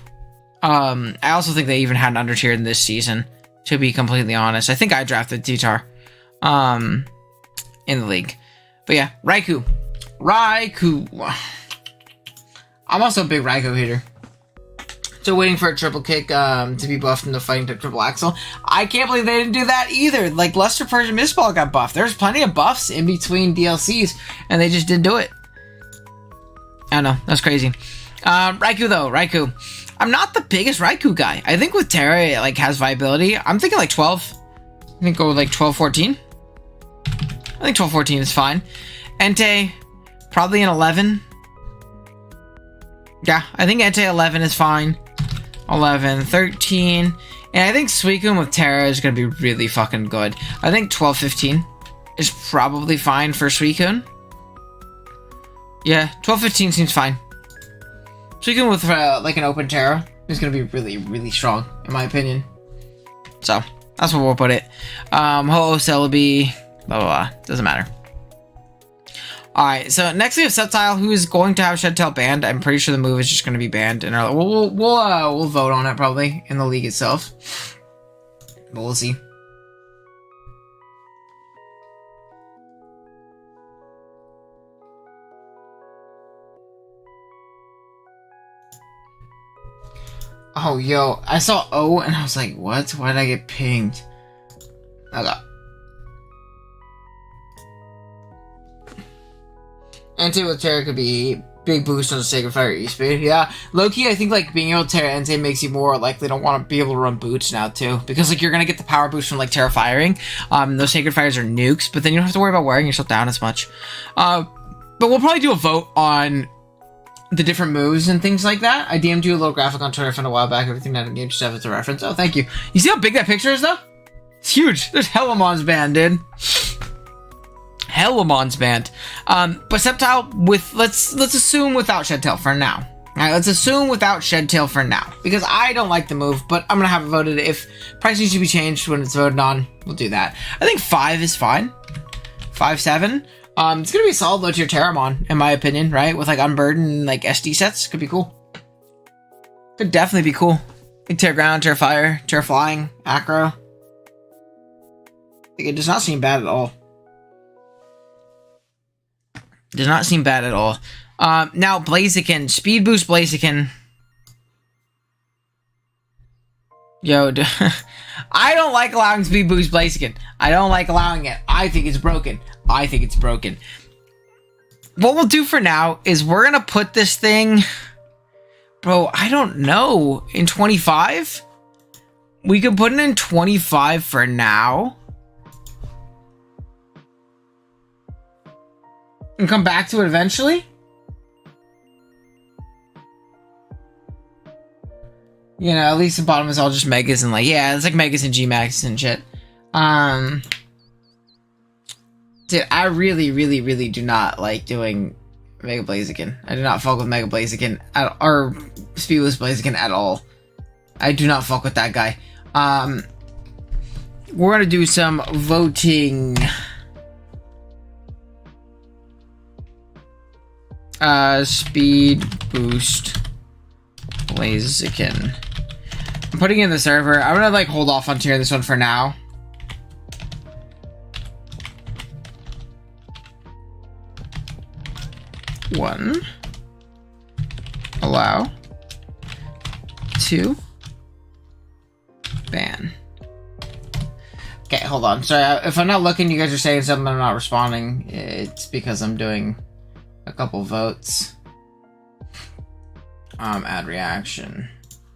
I also think they even had an under tier in this season, to be completely honest. I think I drafted T-Tar in the league. But yeah, Raikou. I'm also a big Raikou hater. So waiting for a triple kick to be buffed into fighting type triple axle. I can't believe they didn't do that either. Like, Luster Persian Mistball got buffed. There's plenty of buffs in between DLCs, and they just didn't do it. I don't know. That's crazy. Raikou, though. Raikou. I'm not the biggest Raikou guy. I think with Terra, it, like, has viability. I'm thinking, like, 12. I think go with, like, 12, 14. I think 12, 14 is fine. Entei, probably an 11. Yeah, I think Entei 11 is fine. 11, 13. And I think Suicune with Terra is going to be really fucking good. I think 12, 15 is probably fine for Suicune. Yeah, 12, 15 seems fine. Suicune with like an open Terra is going to be really, really strong, in my opinion. So, that's where we'll put it. Ho-Oh, Celebi, blah, blah, blah. Doesn't matter. Alright, so next we have Sceptile, who is going to have Shed Tail banned. I'm pretty sure the move is just going to be banned. And we'll vote on it probably in the league itself. But we'll see. Oh, yo, I saw O and I was like, what? Why did I get pinged? Okay. Entei with Terra could be big boost on the Sacred Fire E-Speed. Yeah, low-key, I think like being able to Terra Entei makes you more likely to want to be able to run boots now too, because like you're gonna get the power boost from like Terra Firing. Those Sacred Fires are nukes, but then you don't have to worry about wearing yourself down as much. But we'll probably do a vote on the different moves and things like that. I DM'd you a little graphic on Twitter from a while back. Everything that in game stuff is a reference. Oh, thank you. You see how big that picture is though? It's huge. There's Hellamons banned, dude. Hellamons banned. But Sceptile with let's assume without Shed Tail for now. Alright, let's assume without Shed Tail for now. Because I don't like the move, but I'm gonna have it voted. If price needs to be changed when it's voted on, we'll do that. I think 5 is fine. 5, 7. It's gonna be a solid low tier Terramon, in my opinion, right? With like Unburden, like SD sets. Could be cool. Could definitely be cool. Like Terra Ground, Terra Fire, Terra Flying, Acro. Like, it does not seem bad at all. Does not seem bad at all. Now, Blaziken. Speed boost Blaziken. Yo, I don't like allowing speed boost Blaziken. I don't like allowing it. I think it's broken. I think it's broken. What we'll do for now is we're going to put this thing... Bro, I don't know. In 25? We could put it in 25 for now. And come back to it eventually? You know, at least the bottom is all just Megas and like, yeah, it's like Megas and G-Max and shit. Dude, I really, really, really do not like doing Mega Blaziken. I do not fuck with Mega Blaziken or Speedless Blaziken at all. I do not fuck with that guy. We're gonna do some voting. Speed boost Blaziken. I'm putting in the server. I'm gonna like hold off on tiering this one for now. One. Allow. 2. Ban. Okay, hold on. Sorry, if I'm not looking, you guys are saying something, I'm not responding. It's because I'm doing a couple votes. Add reaction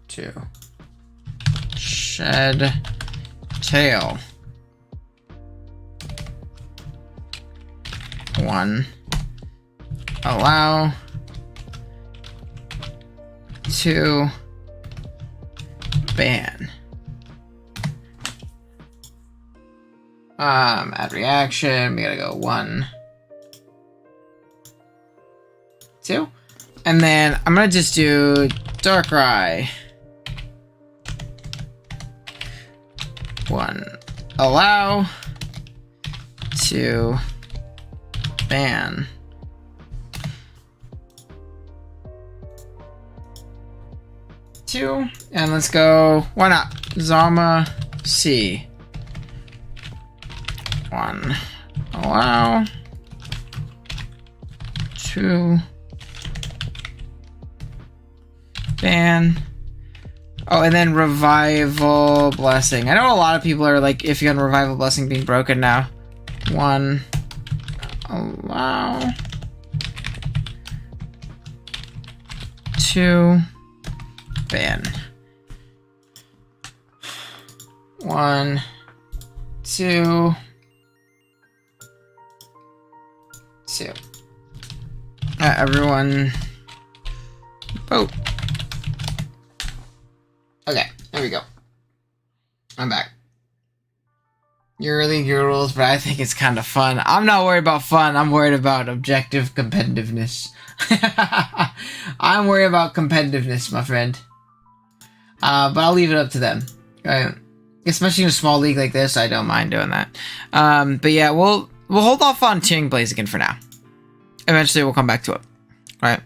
to Shed Tail. 1. Allow. 2. Ban. Add reaction. We gotta go 1. 2. And then I'm gonna just do Darkrai. 1. Allow. 2, ban. Two, and let's go, why not, Zama C. 1, allow. 2, ban. Oh, and then Revival Blessing. I know a lot of people are like iffy on Revival Blessing being broken now. 1, allow. 2, ban. 1, 2, 2. Everyone vote. Okay, there we go. I'm back. You're league your rules, but I think it's kind of fun. I'm not worried about fun. I'm worried about objective competitiveness. I'm worried about competitiveness, my friend. But I'll leave it up to them. Right? Especially in a small league like this, I don't mind doing that. But yeah, we'll hold off on tiering Blaziken for now. Eventually, we'll come back to it. Right?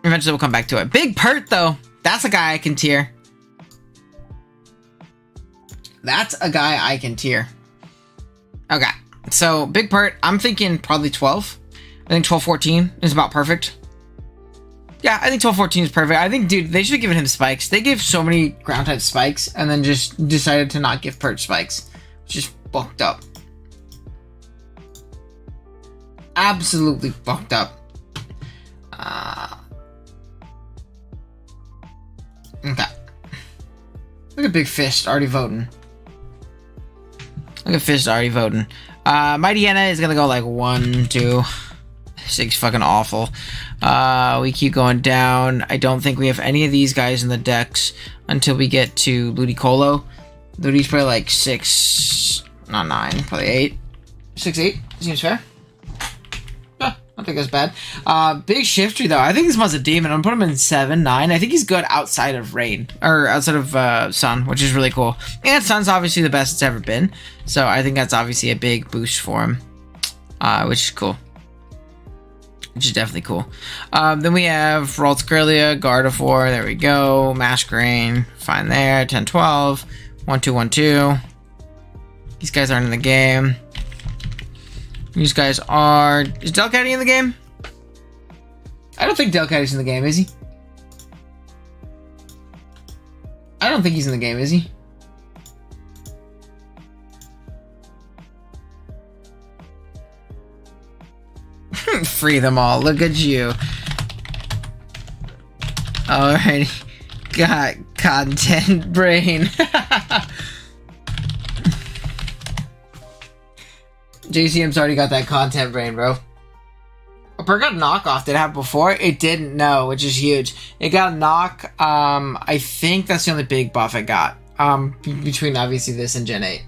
Eventually, we'll come back to it. Big Pert, though. That's a guy I can tier. That's a guy I can tier. Okay. So, Big Pert, I'm thinking probably 12. I think 12-14 is about perfect. Yeah, I think 12-14 is perfect. I think, dude, they should have given him spikes. They gave so many ground type spikes and then just decided to not give Pert spikes. Which is fucked up. Absolutely fucked up. Okay. Look at Big Fist already voting. Look at Fist already voting. Mighty Anna is gonna go like 1, 2. 6 fucking awful. We keep going down. I don't think we have any of these guys in the decks until we get to Ludicolo. Ludi's probably like 6, not 9, probably 8. 6, 8. Seems fair. Yeah, I don't think that's bad. Big Shifter though. I think this one's a demon. I'm gonna put him in 7, 9. I think he's good outside of Rain. Or outside of Sun, which is really cool. And Sun's obviously the best it's ever been. So I think that's obviously a big boost for him. Which is cool. Which is definitely cool. Then we have Ralts Kirlia, Gardevoir, there we go. Masquerain, fine there. 10, 12. 1, 2, 1, 2. These guys aren't in the game. These guys are... Is Delcatty in the game? I don't think Delcatty's in the game, is he? I don't think he's in the game, is he? Free them all. Look at you. Alrighty. Got content brain. JCM's already got that content brain, bro. Per got knockoff. Did it have before? It didn't, no, which is huge. It got knock. I think that's the only big buff it got. Between obviously this and Gen 8.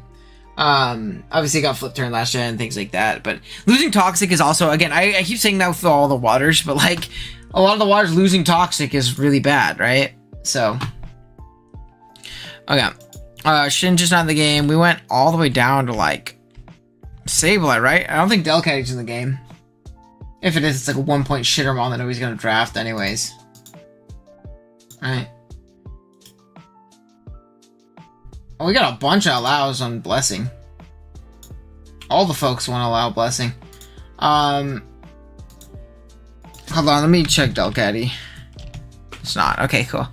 Obviously it got flip turn last gen and things like that, but losing Toxic is also, again, I keep saying that with all the waters, but like a lot of the waters losing Toxic is really bad, right? So okay. Shinja's not in the game. We went all the way down to like Sableye, right? I don't think Delcatty's in the game. If it is, it's like a 1 point shittermon that nobody's gonna draft anyways. Alright. Oh, we got a bunch of allows on Blessing. All the folks want to allow Blessing. Hold on, let me check Delcatty. It's not. Okay, cool.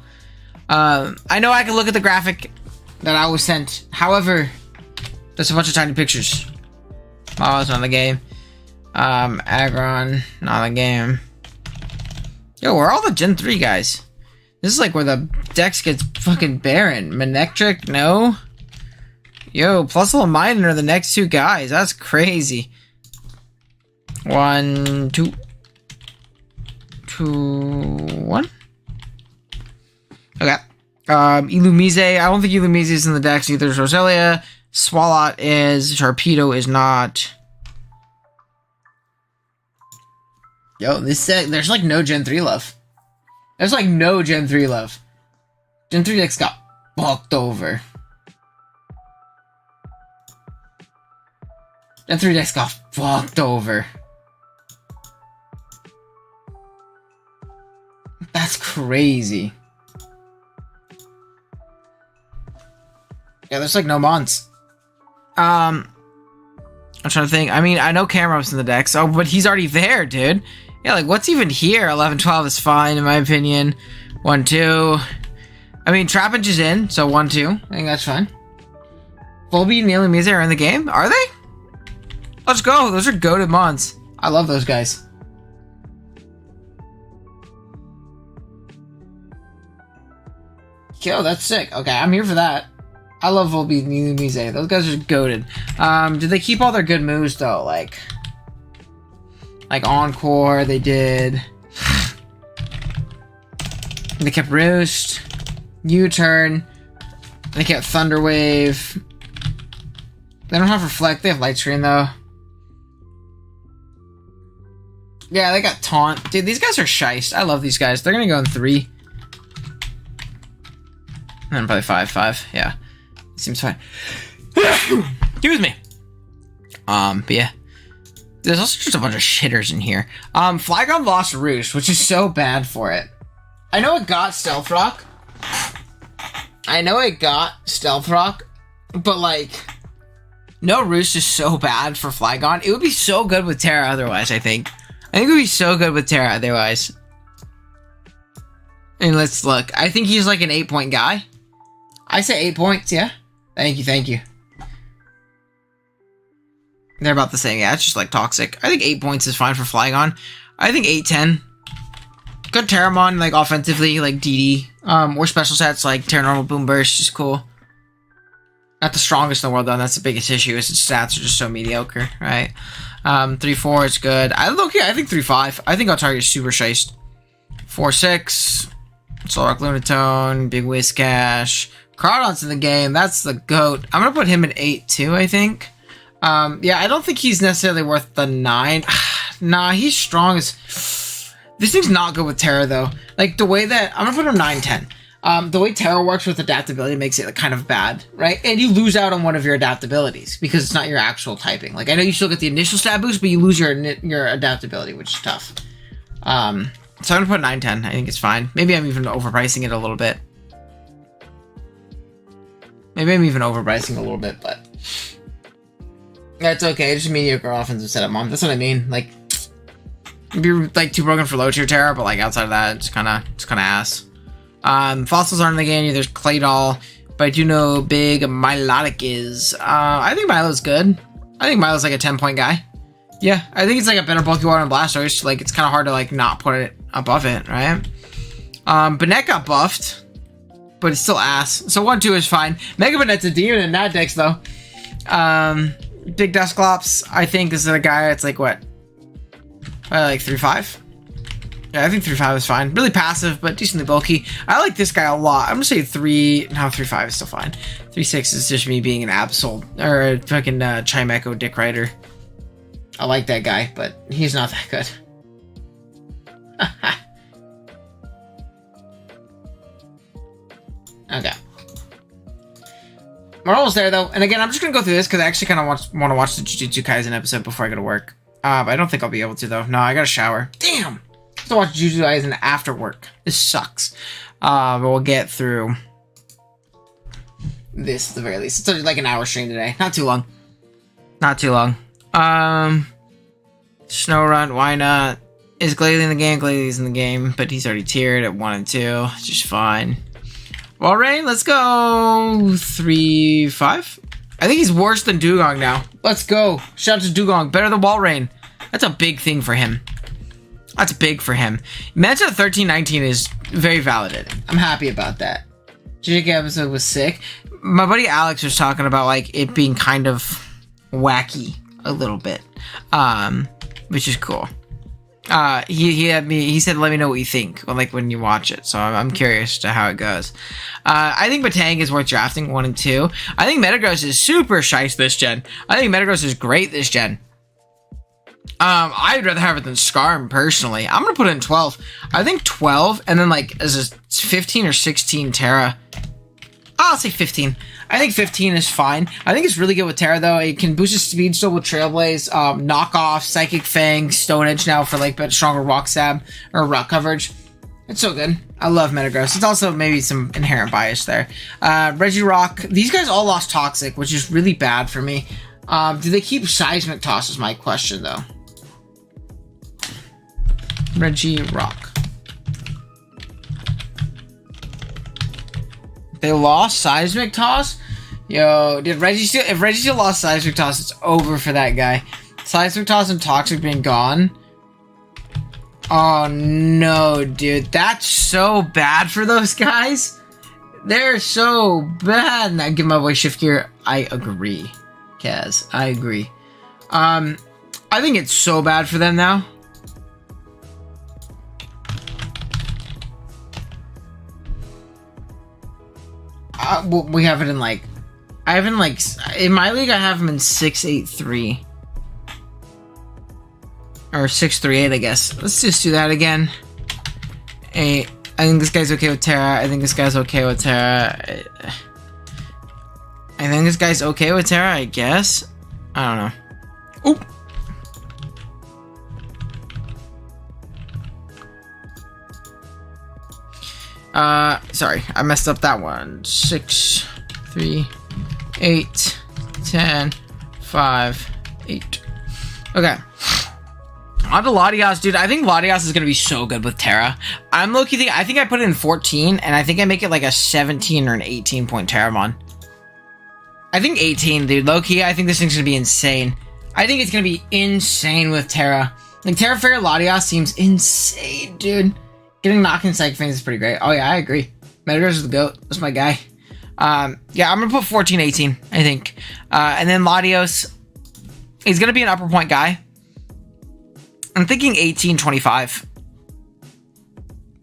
I know I can look at the graphic that I was sent. However, there's a bunch of tiny pictures. Miles on the game. Aggron, not on the game. Yo, where are all the Gen 3 guys? This is like where the Dex gets fucking barren. Manectric, no. Yo, Plusle and Minun are the next 2 guys. That's crazy. 1, 2. 2, 1. Okay. Illumise. I don't think Illumise is in the Dex either. Roselia. Swalot is. Sharpedo is not. Yo, this set, there's like no Gen 3 love. There's like no Gen 3 love. Gen 3 decks got fucked over. That 3 decks got fucked over. That's crazy. Yeah, there's like no mons. I'm trying to think. I mean, I know Cameron's in the deck, so but he's already there, dude. Yeah, like what's even here? 11-12 is fine in my opinion. 1-2. I mean, Trapinch is in, so 1-2. I think that's fine. Volbeat and Alien Mize are in the game? Are they? Let's go. Those are goated mons. I love those guys. Yo, that's sick. Okay, I'm here for that. I love Volbeat and Alien Mize. Those guys are goated. Did they keep all their good moves though? Like Encore, they did. They kept Roost, U-Turn. They kept Thunder Wave. They don't have Reflect. They have Light Screen though. Yeah, they got Taunt. Dude, these guys are shiest. I love these guys. They're gonna go in 3. And then probably 5. Yeah, seems fine. Excuse me. But yeah. There's also just a bunch of shitters in here. Flygon lost Roost, which is so bad for it. I know it got Stealth Rock. But like, no Roost is so bad for Flygon. It would be so good with Terra otherwise, I think. It would be so good with Terra otherwise. And let's look. I think he's like an 8-point guy. I say 8 points, yeah? Thank you. They're about the same. Yeah, it's just like toxic. I think 8 points is fine for Flygon. I think 8-10. Good Terramon, like offensively, like DD. Or special sets like Terra Normal Boom Burst is cool. Not the strongest in the world though, and that's the biggest issue, is its stats are just so mediocre, right? 3-4 is good. I think 3-5. I think our target is super shiced. 4-6. Solrock Lunatone, Big Whiscash. Crawdon's in the game. That's the GOAT. I'm gonna put him at 8 too, I think. Yeah, I don't think he's necessarily worth the 9. Nah, he's strong as... This thing's not good with Terra, though. Like, the way that... I'm gonna put him 9-10. The way Terra works with adaptability makes it like, kind of bad, right? And you lose out on one of your adaptabilities because it's not your actual typing. Like, I know you still get the initial stat boost, but you lose your adaptability, which is tough. So I'm gonna put 9-10. I think it's fine. Maybe I'm even overpricing it a little bit. But... That's okay. It's just mediocre offensive setup, Mom. That's what I mean. Like, it'd be like too broken for low tier Terra, but like outside of that, it's kind of ass. Fossils aren't in the game. There's Claydol, but I do know Big Milotic is. I think Milo's good. I think Milo's like a 10-point guy. Yeah, I think it's like a better bulky water than Blastoise. Like, it's kind of hard to like not put it above it, right? Banette got buffed, but it's still ass. So 1-2 is fine. Mega Banette's a demon in that dex though. Big Dusclops, I think, is a guy that's like what? Like 3-5? Yeah, I think 3-5 is fine. Really passive, but decently bulky. I like this guy a lot. I'm gonna say 3-5 is still fine. 3-6 is just me being an Absol or a fucking Chimecho Dick Rider. I like that guy, but he's not that good. Okay. We're almost there, though. And again, I'm just going to go through this because I actually kind of want to watch the Jujutsu Kaisen episode before I go to work. But I don't think I'll be able to, though. No, I got to shower. Damn! I have to watch Jujutsu Kaisen after work. This sucks. But we'll get through this at the very least. It's like an hour stream today. Not too long. Snorunt, why not? Is Glalie in the game? Glalie's in the game, but he's already tiered at 1 and 2. It's just fine. Walrein, let's go 3-5. I think he's worse than Dugong now. Let's go. Shout out to Dugong. Better than Walrein. That's a big thing for him. That's big for him. Meta 13-19 is very validating. I'm happy about that. JJK episode was sick. My buddy Alex was talking about like it being kind of wacky a little bit, which is cool. He said, let me know what you think, when you watch it. So I'm curious to how it goes. I think Batang is worth drafting 1 and 2. I think Metagross is super shice this gen. I think Metagross is great this gen. I'd rather have it than Skarm personally. I'm gonna put it in 12. I think 12 and then like as a 15 or 16 Terra. I'll say 15. I think 15 is fine. I think it's really good with Terra, though. It can boost its speed still with Trailblaze, knock off, Psychic Fang, Stone Edge now for like stronger rock stab or rock coverage. It's so good. I love Metagross. It's also maybe some inherent bias there. Regirock. These guys all lost Toxic, which is really bad for me. Do they keep Seismic Toss is my question, though. Regirock. They lost Seismic Toss? Yo, if Registeel lost Seismic Toss, it's over for that guy. Seismic Toss and Toxic being gone. Oh no, dude. That's so bad for those guys. They're so bad. Now give my boy Shift Gear. I agree. Kaz, I agree. I think it's so bad for them now. We have it in like, I have it in like, in my league I have him in 683. Or 638, I guess. Let's just do that again. I think this guy's okay with Terra. I think this guy's okay with Terra. I think this guy's okay with Terra, I guess. I don't know. Oop! Sorry, I messed up that one. 6, 3, 8, 10, 5, 8. Okay. On to Latias, dude. I think Latias is going to be so good with Terra. I'm low-key thinking, I think I put it in 14, and I think I make it like a 17 or an 18 point Terramon. I think 18, dude. Low-key, I think this thing's going to be insane. I think it's going to be insane with Terra. Like, Terra Fairy Latias seems insane, dude. Getting knocking Psychic Fangs is pretty great. Oh, yeah, I agree. Metagross is the GOAT. That's my guy. Yeah, I'm going to put 14, 18, I think. And then Latios, he's going to be an upper point guy. I'm thinking 18, 25.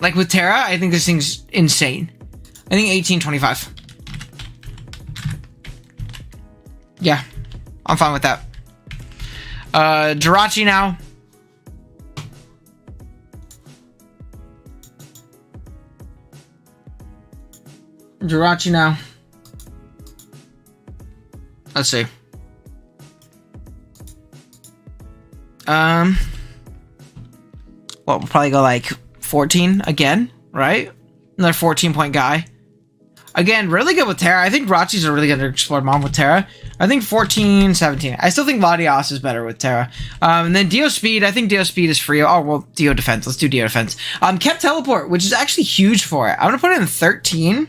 Like with Terra, I think this thing's insane. I think 18, 25. Yeah, I'm fine with that. Jirachi now. Jirachi now. Let's see. Well, we'll probably go like 14 again, right? Another 14 point guy. Again, really good with Terra. I think Rachi's a really good Explode Mom with Terra. I think 14, 17. I still think Latias is better with Terra. And then Dio Speed. I think Dio Speed is free. Oh, well, Dio Defense. Let's do Dio Defense. Kept Teleport, which is actually huge for it. I'm going to put it in 13.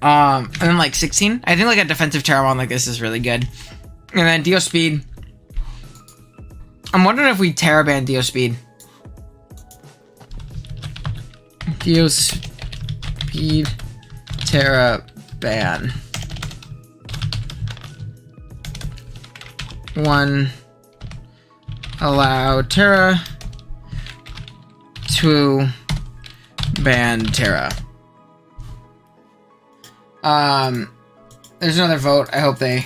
And then like 16. I think like a defensive Terramon like this is really good. And then Dio Speed. I'm wondering if we Terra ban Dio Speed. Dio Speed Terra ban. 1. Allow Terra. 2. Ban Terra. There's another vote. I hope they...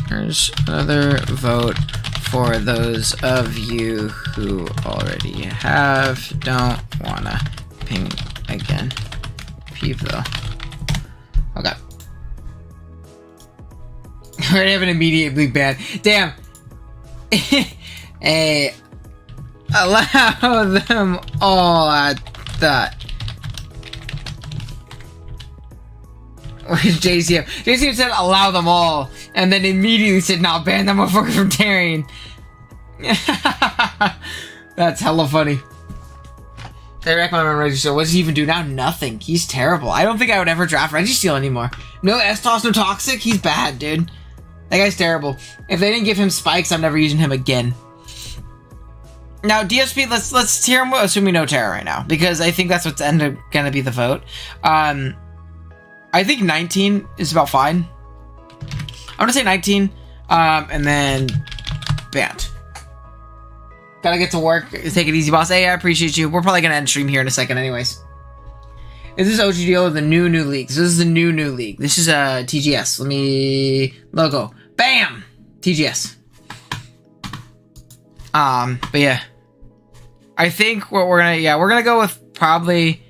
There's another vote for those of you who already have. Don't wanna ping again. Peeve though. Okay. We're gonna have an immediate bleak ban. Damn. Hey. Allow them all at that. Where's JCM? JCM said allow them all, and then immediately said not ban that motherfucker from tearing. That's hella funny. They recommend Registeel. What does he even do now? Nothing. He's terrible. I don't think I would ever draft Registeel anymore. No S-Toss, no Toxic. He's bad, dude. That guy's terrible. If they didn't give him spikes, I'm never using him again. Now, DSP, let's tier him, assume we know Terra right now, because I think that's what's gonna be the vote. I think 19 is about fine. I'm gonna say 19, and then banned. Gotta get to work. Take it easy, boss. Hey, I appreciate you. We're probably gonna end stream here in a second anyways. Is this OGDO or the new league? So this is the new league. This is TGS. Let me... Logo. Bam! TGS. But yeah. I think what we're gonna... Yeah, we're gonna go with probably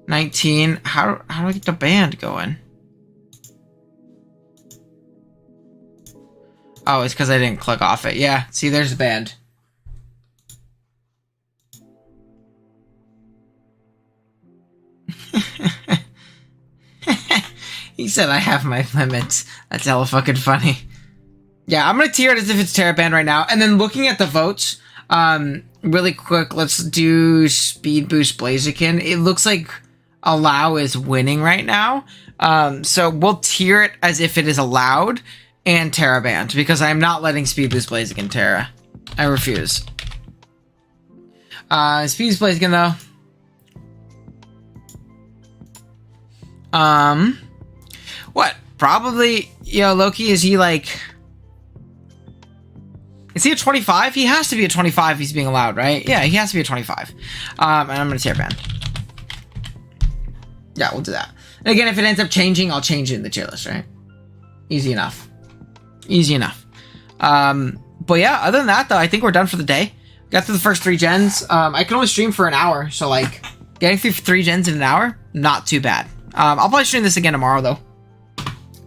19. How do I get the band going? Oh, it's because I didn't click off it. Yeah, see, there's the band. He said I have my limits. That's hella fucking funny. Yeah, I'm gonna tier it as if it's TerraBand right now. And then looking at the votes, really quick, let's do Speed Boost Blaziken. It looks like Allow is winning right now. So we'll tier it as if it is allowed and TerraBand, because I'm not letting Speed Boost Blaziken Terra. I refuse. Speed Boost Blaziken though. What? Probably, Loki, is he like... Is he a 25? He has to be a 25 if he's being allowed, right? Yeah, he has to be a 25. And I'm gonna TerraBand. Yeah, we'll do that. And again, if it ends up changing, I'll change it in the tier list, right? Easy enough. Easy enough. But yeah, other than that, though, I think we're done for the day. Got through the first 3 gens. I can only stream for an hour, so, like, getting through 3 gens in an hour, not too bad. I'll probably stream this again tomorrow, though.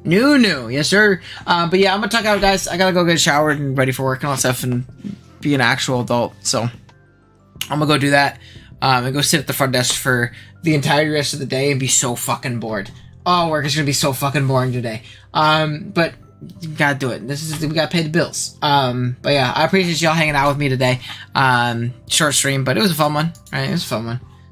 New. Yes, sir. But yeah, I'm gonna tuck out, guys. I gotta go get showered and ready for work and all that stuff and be an actual adult. So I'm gonna go do that. And go sit at the front desk for the entire rest of the day and be so fucking bored. Oh, work is gonna be so fucking boring today. But you gotta do it. We gotta pay the bills. But yeah, I appreciate y'all hanging out with me today. Short stream, but it was a fun one. Right? It was a fun one.